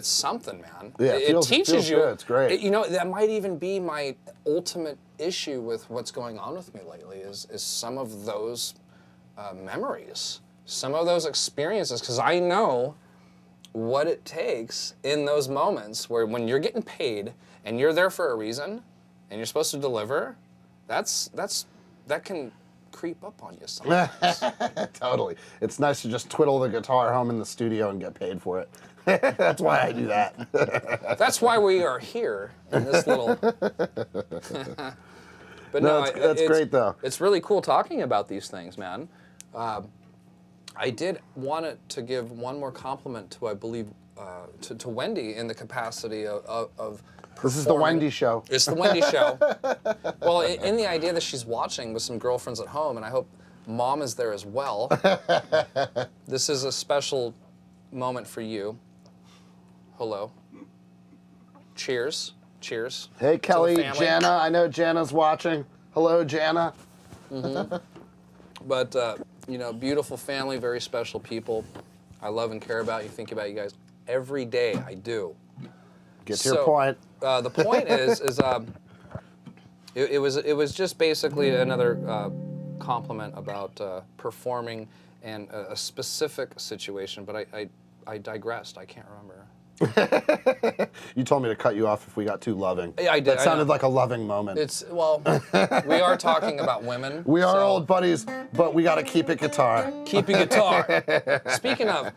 something, man. Yeah, it teaches feels you. good. It's great. That might even be my ultimate issue with what's going on with me lately is some of those memories, some of those experiences, because I know what it takes in those moments where when you're getting paid and you're there for a reason and you're supposed to deliver, that can creep up on you sometimes. Totally. It's nice to just twiddle the guitar home in the studio and get paid for it. That's why I do that. That's why we are here in this little... But no, that's great, though. It's really cool talking about these things, man. I did want to give one more compliment to, I believe, to Wendy in the capacity of this is the Wendy show. It's the Wendy show. Well, in the idea that she's watching with some girlfriends at home, and I hope Mom is there as well. This is a special moment for you. Hello. Cheers. Cheers. Hey, Kelly, Jana. I know Jana's watching. Hello, Jana. Mm-hmm. But, you know, beautiful family, very special people. I love and care about you, think about you guys every day. I do. Get to your point. The point is it was just basically another compliment about performing and a specific situation, but I digressed. I can't remember. You told me to cut you off if we got too loving. Yeah, I did. That sounded like a loving moment. Well, we are talking about women. We are old buddies, but we got to keep it guitar. Keep it guitar. Speaking of,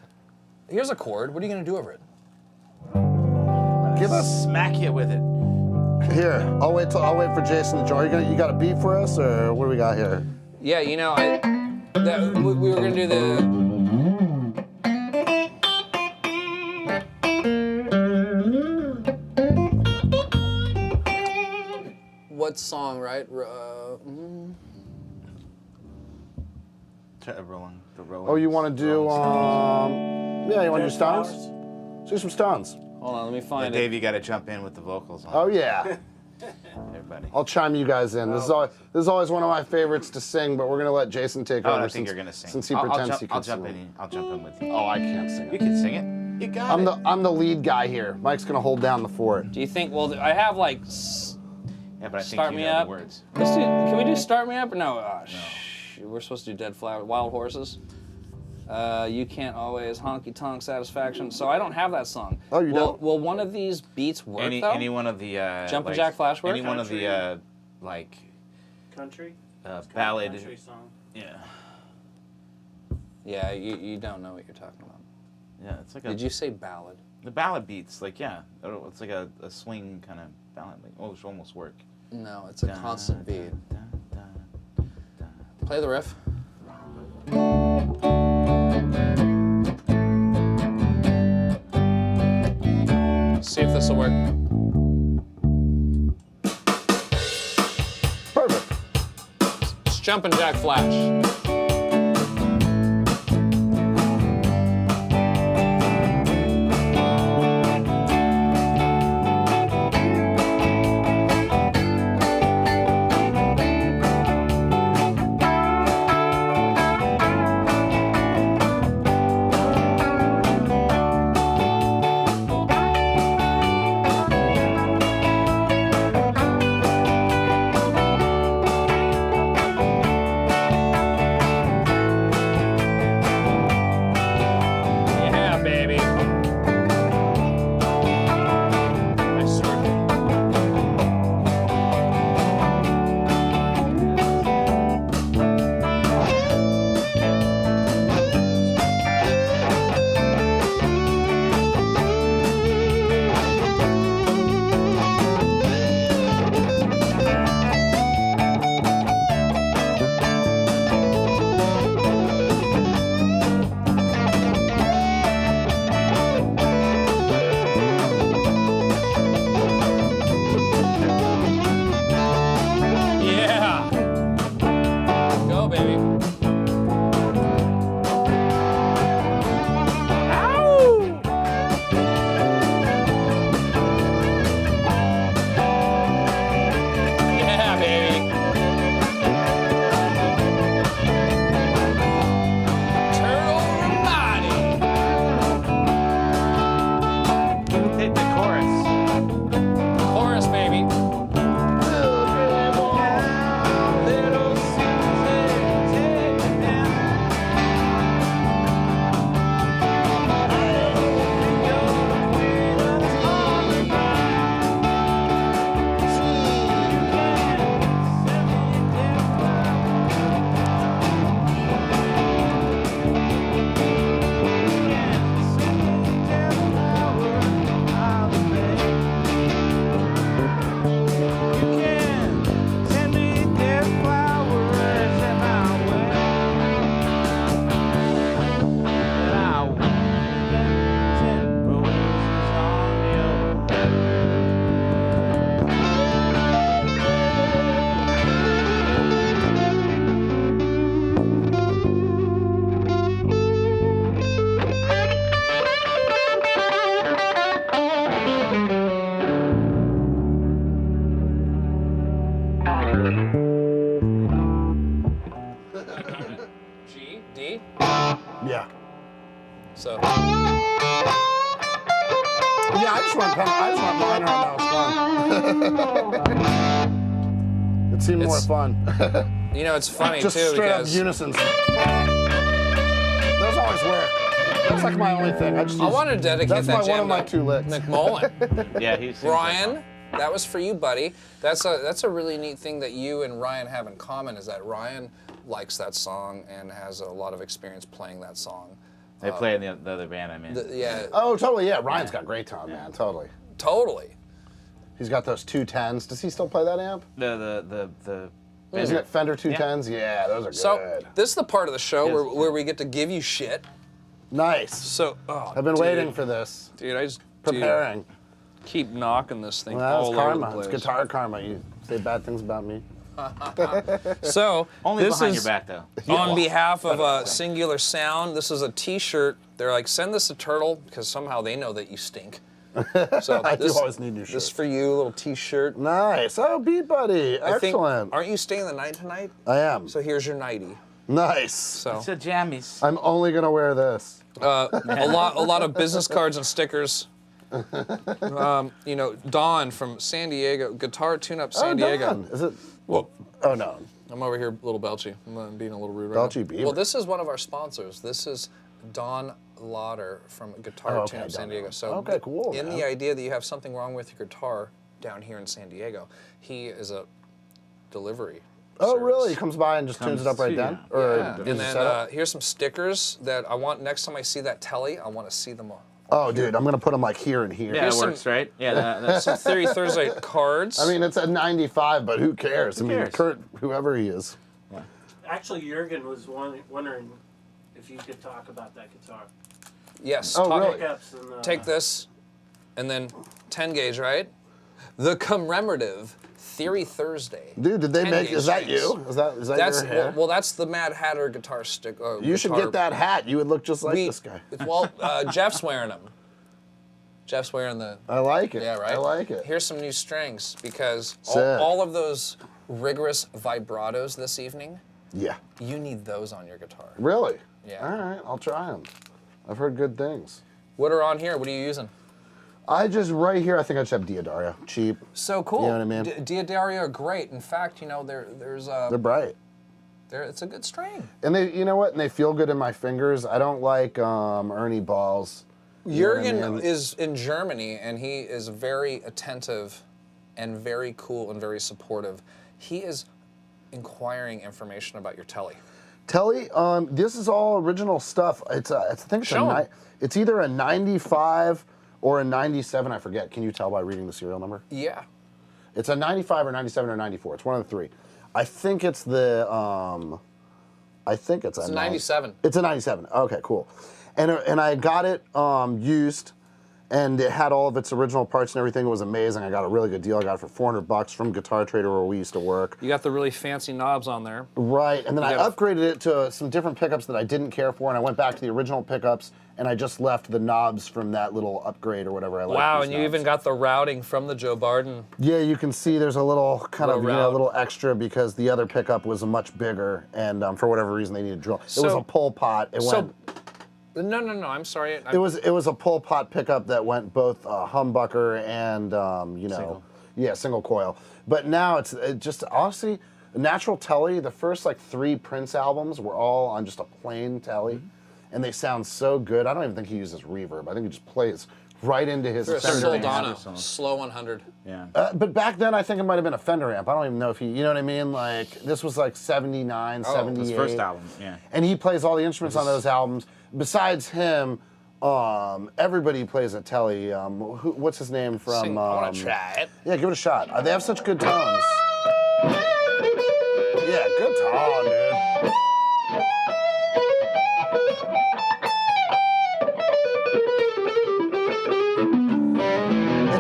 here's a chord. What are you going to do over it? Give us smack you with it. Here, I'll wait for Jason to join. You got a beat for us, or what do we got here? Yeah, you know, we were gonna do the. What song, right? Rolling. Oh, you want to do? Yeah, you want to do Stones? Let's do some Stones. Hold on, let me find Dave, you got to jump in with the vocals on. Oh yeah. Everybody. I'll chime you guys in. This is always one of my favorites to sing, but we're gonna let Jason take over. I think you're gonna sing. Since he pretends he can I'll sing. I'll jump in with you. Oh, I can't sing. You can sing it. You got it. I'm the lead guy here. Mike's gonna hold down the fort. Do you think? Well, I have like. Yeah, but I think Start you Me know Up. the words. Let's do. Can we do Start Me Up? Or no. No. We're supposed to do Dead Flower, Wild Horses. You Can't Always, Honky Tonk Satisfaction. So I don't have that song. Oh, you don't? Will one of these beats work though? Any one of the Jumpin' Jack Flash work? Any one of the like country ballad. country song. Yeah. Yeah, you don't know what you're talking about. Yeah, it's like a. Did you say ballad? The ballad beats, like it's like a swing kind of ballad, like it almost work. No, it's a constant beat. Play the riff. See if this will work. Perfect. It's Jumpin' Jack Flash. G, D. Yeah. So. Yeah, I just went minor and that was fun. It seemed more fun. You know, it's funny just too straight because up unison. Those always work. That's like my only thing. I want to dedicate that one of my to 2 licks. McMullen. Yeah, he's Ryan, that was for you, buddy. That's a really neat thing that you and Ryan have in common is that Ryan likes that song and has a lot of experience playing that song. They play in the other band I'm in. Yeah. Oh, totally. Yeah, Ryan's got great tone, man. Totally. Totally. He's got those 210s. Does he still play that amp? The Isn't it Fender 210s? Yeah, those are So good. this is the part of the show Yes. where we get to give you shit. Nice. So I've been waiting for this. Dude, I just Preparing. keep knocking this thing Well, all that's over the karma. place. It's guitar karma. You say bad things about me. So Only this behind is your back, though. on behalf of Singular Sound. This is a T-shirt. They're like, send this to Turtle because somehow they know that you stink. So I do always need new shirts. This is for you, a little T-shirt. Nice. Oh, Beat Buddy. I think- Excellent. aren't you staying the night tonight? I am. So here's your nightie. Nice. So It's a jammies. I'm only going to wear this. a lot of business cards and stickers. You know, Don from San Diego, Guitar Tune-Up San Diego. Don. Is it? Well, Oh, no. I'm over here, little Belchy. I'm being a little rude right Belchy now. Beaver. Well, this is one of our sponsors. This is Don Lauder from Guitar Oh, okay, Tune-Up San Don. Diego. So Okay, cool, in man. the idea that you have something wrong with your guitar down here in San Diego, he is a delivery Oh, service. really? He comes by and just tunes it up right to then? you. Or Yeah. does And he then set up? here's some stickers that I want, next time I see that telly, I want to see them all. Oh, dude, I'm going to put them like here and here. Yeah, Here's that some- works, right? Yeah, that's Some Theory Thursday cards. I mean, it's a 95, but who cares? I mean, cares? Kurt, whoever he is. Actually, Jurgen was wondering if you could talk about that guitar. yes. Oh, talk- really? Pickups and, Take this, and then 10 gauge, right? The commemorative Theory Thursday. Dude, did they 10 make, gauge is that strings. you? Is that That's your hair? well, that's the Mad Hatter guitar stick. You should get that hat. You would look just like We, this guy. well, Jeff's wearing them. Jeff's wearing the. I like it. Yeah, right. I like it. Here's some new strings because Sick. all of those rigorous vibratos this evening, Yeah. you need those on your guitar. Really? Yeah. All right, I'll try them. I've heard good things. What are on here? What are you using? Right here, I think I just have Diodario. Cheap. So cool. You know what I mean? Diodario are great. In fact, you know, there's They're bright. it's a good string. And they, you know what? And they feel good in my fingers. I don't like Ernie balls. You know what I Jurgen mean? is in Germany, and he is very attentive and very cool and very supportive. He is inquiring information about your telly. Telly, this is all original stuff. I think it's Show 'em. it's either a 95 or a 97. I forget. Can you tell by reading the serial number? Yeah. It's a 95 or 97 or 94. It's one of the three. I think it's the. I think it's It's a 97. It's a 97. Okay, cool. And I got it used, and it had all of its original parts and everything. It was amazing. I got a really good deal. I got it for $400 from Guitar Trader where we used to work. You got the really fancy knobs on there. Right, and then I got- upgraded it to some different pickups that I didn't care for, and I went back to the original pickups, and I just left the knobs from that little upgrade or whatever I like. Wow, these and you knobs. even got the routing from the Joe Barden. Yeah, you can see there's a little kind of, Little route. a little extra because the other pickup was much bigger, and for whatever reason they needed to drill. It was So- a pull pot. It went. No, I'm sorry. It was a pull pot pickup that went both humbucker and single coil. But now it's just honestly Natural Telly. The first like 3 Prince albums were all on just a plain Telly, and they sound so good. I don't even think he uses reverb. I think he just plays right into his There's a Fender amp. Soldano, slow 100. Yeah. But back then, I think it might have been a Fender amp. I don't even know if you know what I mean? Like, this was like 79, 78. His first album, yeah. And he plays all the instruments on those albums. Besides him, everybody plays a Telly. What's his name from? I want to try it. Yeah, give it a shot. They have such good tones. Yeah, good tone, dude.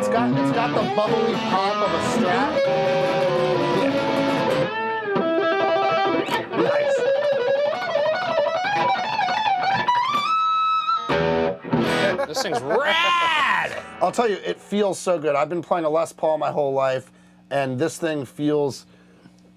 It's got the bubbly pop of a Strat. Nice. This thing's rad! I'll tell you, it feels so good. I've been playing a Les Paul my whole life, and this thing feels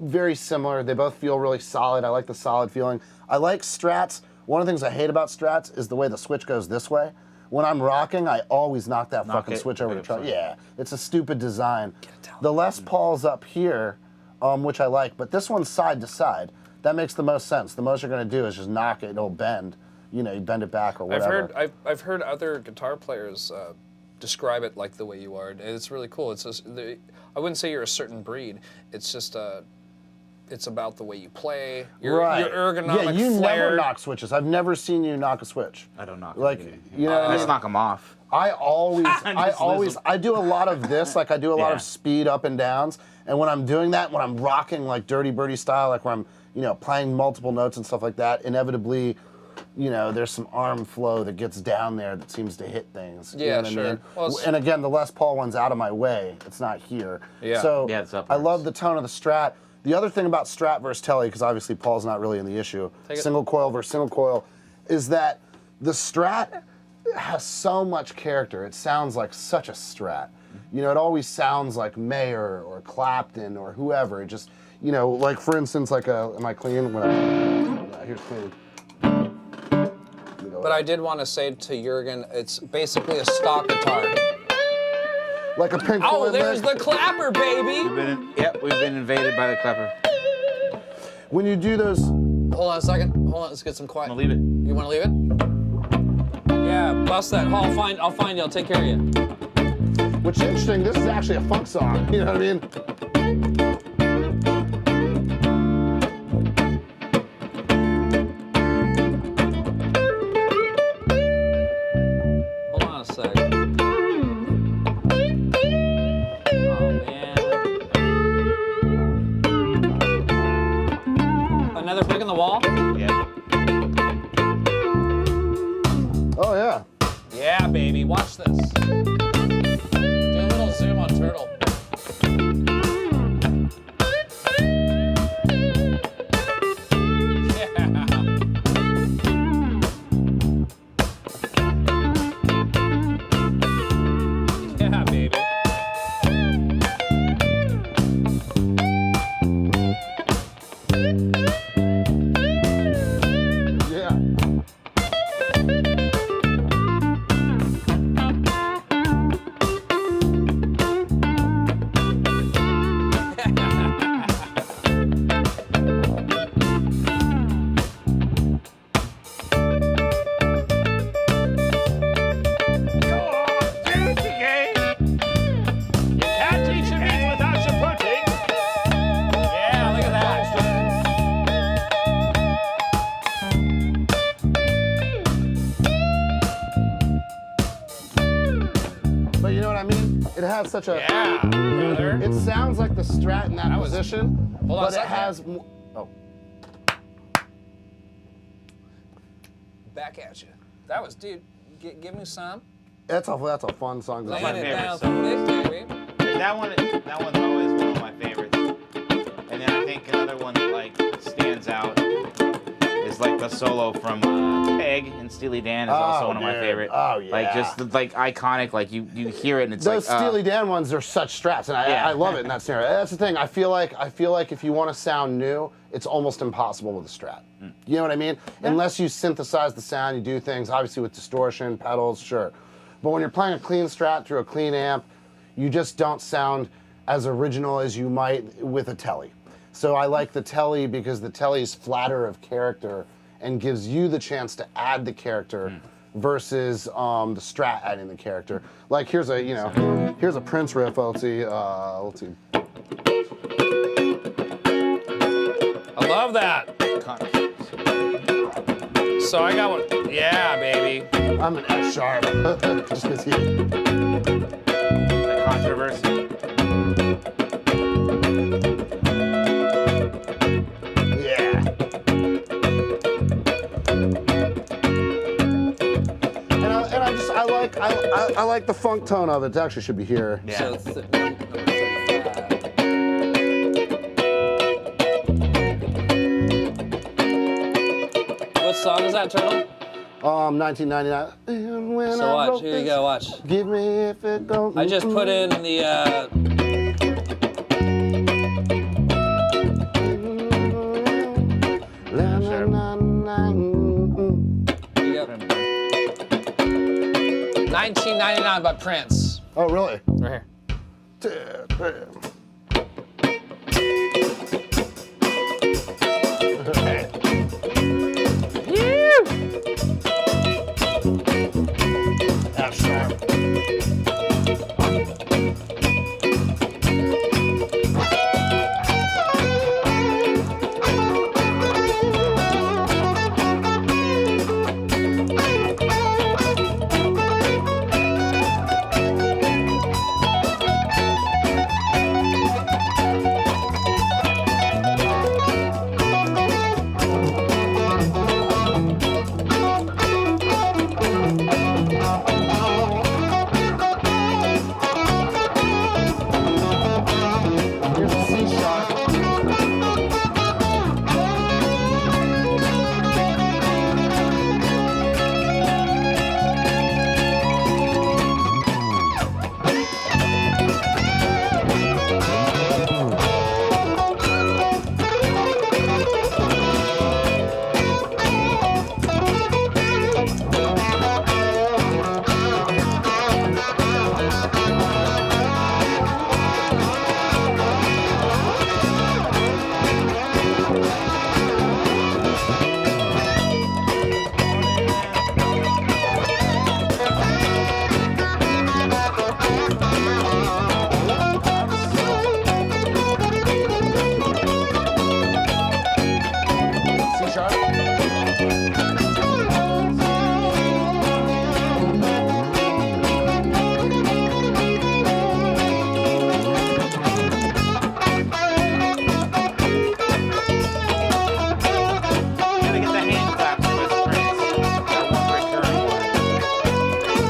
very similar. They both feel really solid. I like the solid feeling. I like Strats. One of the things I hate about Strats is the way the switch goes this way. When I'm rocking, I always knock that fucking switch over to try. Yeah, it's a stupid design. The Les Paul's up here, which I like, but this one's side to side. That makes the most sense. The most you're gonna do is just knock it, it'll bend. You know, you bend it back or whatever. I've heard other guitar players describe it like the way you are. It's really cool. It's just, I wouldn't say you're a certain breed. It's just it's about the way you play. Your ergonomic Yeah, you flair. never knock switches. I've never seen you knock a switch. I don't knock. Like, them you know, I just knock them off. I always, I do a lot of this. Like I do a lot Yeah. of speed up and downs. And when I'm doing that, when I'm rocking like Dirty Birdie style, like where I'm, you know, playing multiple notes and stuff like that, inevitably, you know, there's some arm flow that gets down there that seems to hit things. Yeah, you know what sure. I mean? Well, and again, the Les Paul one's out of my way. It's not here. Yeah. So Yeah, it's I upwards. love the tone of the Strat. The other thing about Strat versus Tele, because obviously Paul's not really in the issue, single coil versus single coil, is that the Strat has so much character. It sounds like such a Strat. You know, it always sounds like Mayer or Clapton or whoever. It just, you know, like for instance, like am I clean? Here's clean. But I did want to say to Jurgen, it's basically a stock guitar. Like a Pink Oh, Floyd there's lick. the clapper, baby! We've been invaded by the clapper. When you do those, Hold on a second. Hold on, let's get some quiet. I'm gonna leave it. You want to leave it? Yeah, bust that. I'll find you. I'll take care of you. which is interesting, this is actually a funk song. You know what I mean? Hold on a sec. Oh, man. Another brick in the wall? Yeah. Oh, yeah. Yeah, baby. Watch this. Do a little zoom on Turtle. Yeah, baby. Yeah. Yeah, look at that. But you know what I mean? It has such a... Yeah, brother. It sounds like the Strat in that was- position, Hold on a but it second. has... Oh. Back at you. That was, dude. Give me some. That's a fun song. to Laying my sing. it favorite down song. thick, baby. That one's always one of my favorites. And then I think another one that like stands out is like the solo from Peg and Steely Dan is also Oh, one of my dude. favorite. Oh, yeah. Like just like iconic. Like you hear it and it's Those like Steely Dan ones are such Strats, and Yeah. I love it in that scenario. That's the thing. I feel like if you want to sound new, it's almost impossible with a Strat. You know what I mean? Unless you synthesize the sound, you do things obviously with distortion, pedals, sure. But when you're playing a clean Strat through a clean amp, you just don't sound as original as you might with a Tele. So I like the Tele because the Tele is flatter of character and gives you the chance to add the character versus the Strat adding the character. Like here's a Prince riff. Let's see. I love that. So I got one. Yeah, baby. I'm an F sharp. Just because he. the controversy. Yeah. And I like the funk tone of it. It actually should be here. Yeah. So number 35. What song is that, Turtle? 1999. And when So I watch. wrote Here you this, go. Watch. Give me if it don't. I just put in the. Yep. 1999 by Prince. Oh, really? Right Damn. here. That's sharp. Here's a C sharp. C sharp. Gotta get the hand claps for this Prince. That one recurring one.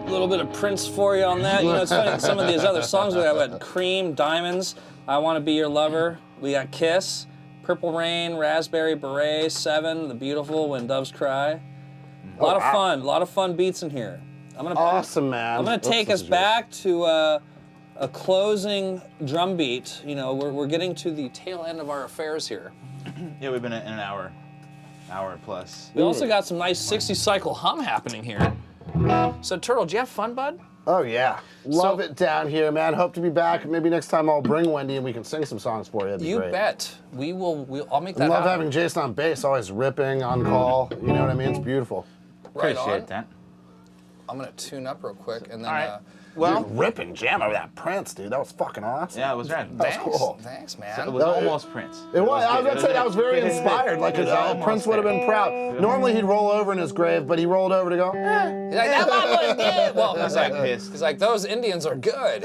Little bit of Prince for you on that. You know, it's funny, some of these other songs we had Cream, Diamonds, I Want to Be Your Lover. We got Kiss, Purple Rain, Raspberry Beret, Seven, The Beautiful, When Doves Cry. A lot of fun beats in here. Awesome, man. I'm gonna take us back to a closing drum beat. You know, we're getting to the tail end of our affairs here. Yeah, we've been in an hour plus. We also got some nice 60 cycle hum happening here. So Turtle, did you have fun, bud? Oh yeah, love it down here, man. Hope to be back. Maybe next time I'll bring Wendy and we can sing some songs for you. That'd be You great. bet. We will. I'll make that I love happen. having Jason on bass, always ripping on call. You know what I mean? It's beautiful. Right Appreciate on. that. I'm gonna tune up real quick and then. All right. Well, Dude, ripping jam over that Prince, dude. That was fucking awesome. yeah, it was rad. That was cool. Thanks, man. It was No, almost Prince. It was. I was good. gonna say that was very inspired. Like It was almost Prince would have been there. proud. Normally he'd roll over in his grave, but he rolled over to go. He's like, that one was good. Well, He's like pissed. he's like, those Indians are good.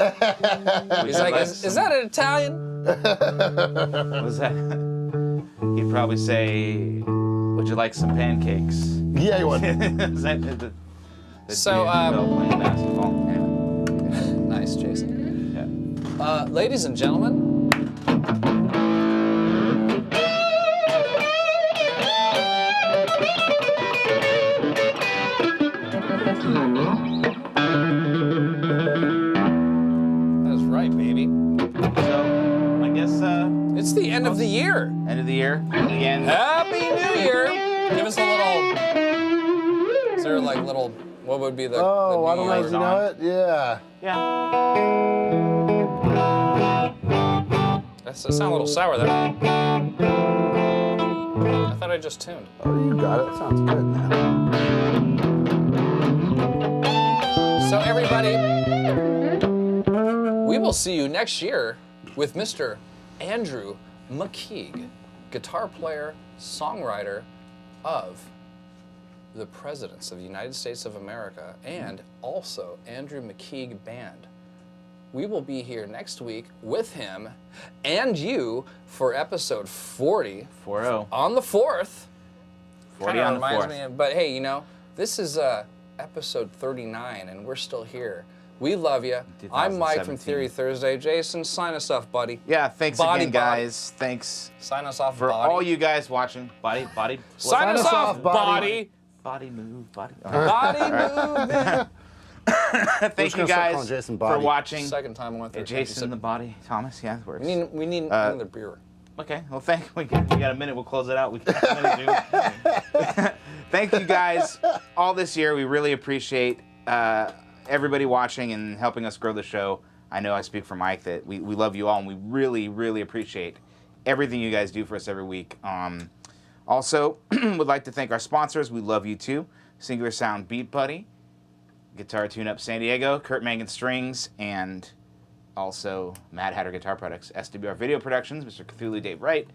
He's like, is that an Italian? What was that? He'd probably say, "Would you like some pancakes?" Yeah, he would. Is that the So, dude playing basketball? Anyway. Nice, Jason. Yeah. Ladies and gentlemen. That's right, baby. So, I guess It's the end of the year. end of the year again. Happy New Year! Give us a little. Is there like little? What would be the? Oh, the I don't know if New you know it. Yeah. Yeah. So it sounded a little sour there. I thought I just tuned. Oh, you got it. Sounds good, man. So everybody, we will see you next year with Mr. Andrew McKeague, guitar player, songwriter of the Presidents of the United States of America, and also Andrew McKeague Band. We will be here next week with him and you for episode 40. 40. On the 4th. 40 Kinda on the reminds 4th. me of- but hey, you know, this is episode 39 and we're still here. We love you. I'm Mike from 2017. Theory Thursday. Jason, sign us off, buddy. Yeah, thanks Body, again, guys. Thanks Sign us off, for body. all you guys watching. Body. Sign us off, body. Body move, body. Body movement. Thank you guys Jason for Body. watching. Second time I went through. Jason the body. Thomas, yeah, it works. We need another beer. Okay, well, we got a minute. We'll close it out. Thank you guys all this year. We really appreciate everybody watching and helping us grow the show. I know I speak for Mike that we love you all, and we really, really appreciate everything you guys do for us every week. Also, would like to thank our sponsors. We love you too. Singular Sound Beat Buddy, Guitar Tune Up San Diego, Kurt Mangan Strings, and also Mad Hatter Guitar Products, SWR Video Productions, Mr. Cthulhu Dave Wright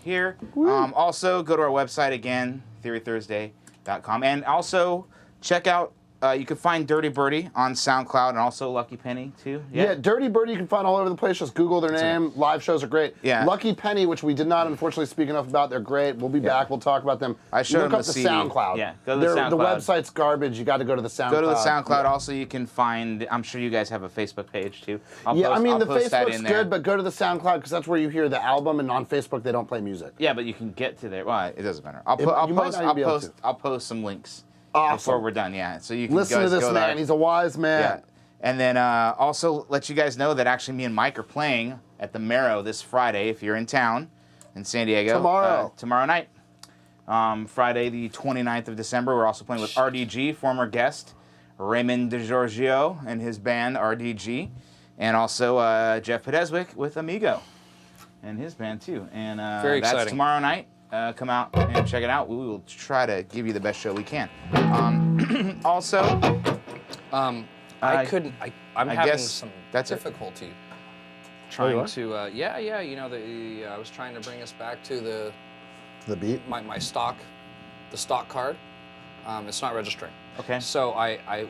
here. Also, go to our website again, TheoryThursday.com, and also check out, you can find Dirty Birdie on SoundCloud and also Lucky Penny too. Yeah, Dirty Birdie you can find all over the place. Just Google their name. Live shows are great. Yeah. Lucky Penny, which we did not unfortunately speak enough about, they're great. We'll be back. We'll talk about them. I showed Look them up the the CD. SoundCloud. Yeah, go to the SoundCloud. The website's garbage. You got to go to the SoundCloud. Go to the SoundCloud. Also, you can find, I'm sure you guys have a Facebook page too. I mean, the Facebook's good, but go to the SoundCloud because that's where you hear the album, and on Facebook they don't play music. Yeah, but you can get to there. Well, it doesn't matter. You might not even be able to. I'll post some links Awesome. before we're done. Yeah, so you can Listen guys to this go man. there. He's a wise man. Yeah, and then also let you guys know that actually me and Mike are playing at the Marrow this Friday. If you're in town in San Diego, tomorrow night, Friday the 29th of December. We're also playing with RDG, former guest Raymond DeGiorgio and his band RDG, and also Jeff Podeswick with Amigo and his band too. And Very that's exciting. tomorrow night. Come out and check it out. We will try to give you the best show we can. Also, I'm I having guess some that's it. difficulty you trying are? to. You know, I was trying to bring us back to The beat. my stock, the stock card. It's not registering. Okay. So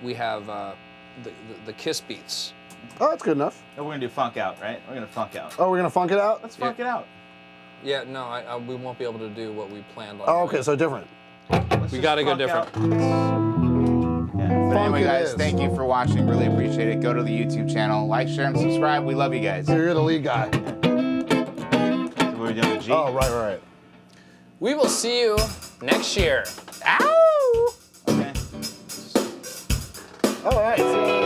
we have the Kiss beats. Oh, that's good enough. No, we're gonna do funk out, right? We're gonna funk out. Oh, we're gonna funk it out. Let's funk it out. Yeah, no, we won't be able to do what we planned on. Oh, okay, so different. We gotta go different. Yeah. But Funk anyway, it guys, is. thank you for watching. Really appreciate it. Go to the YouTube channel, like, share, and subscribe. We love you guys. You're the lead guy. So we're doing G. Oh, right. We will see you next year. Ow! Okay. All right.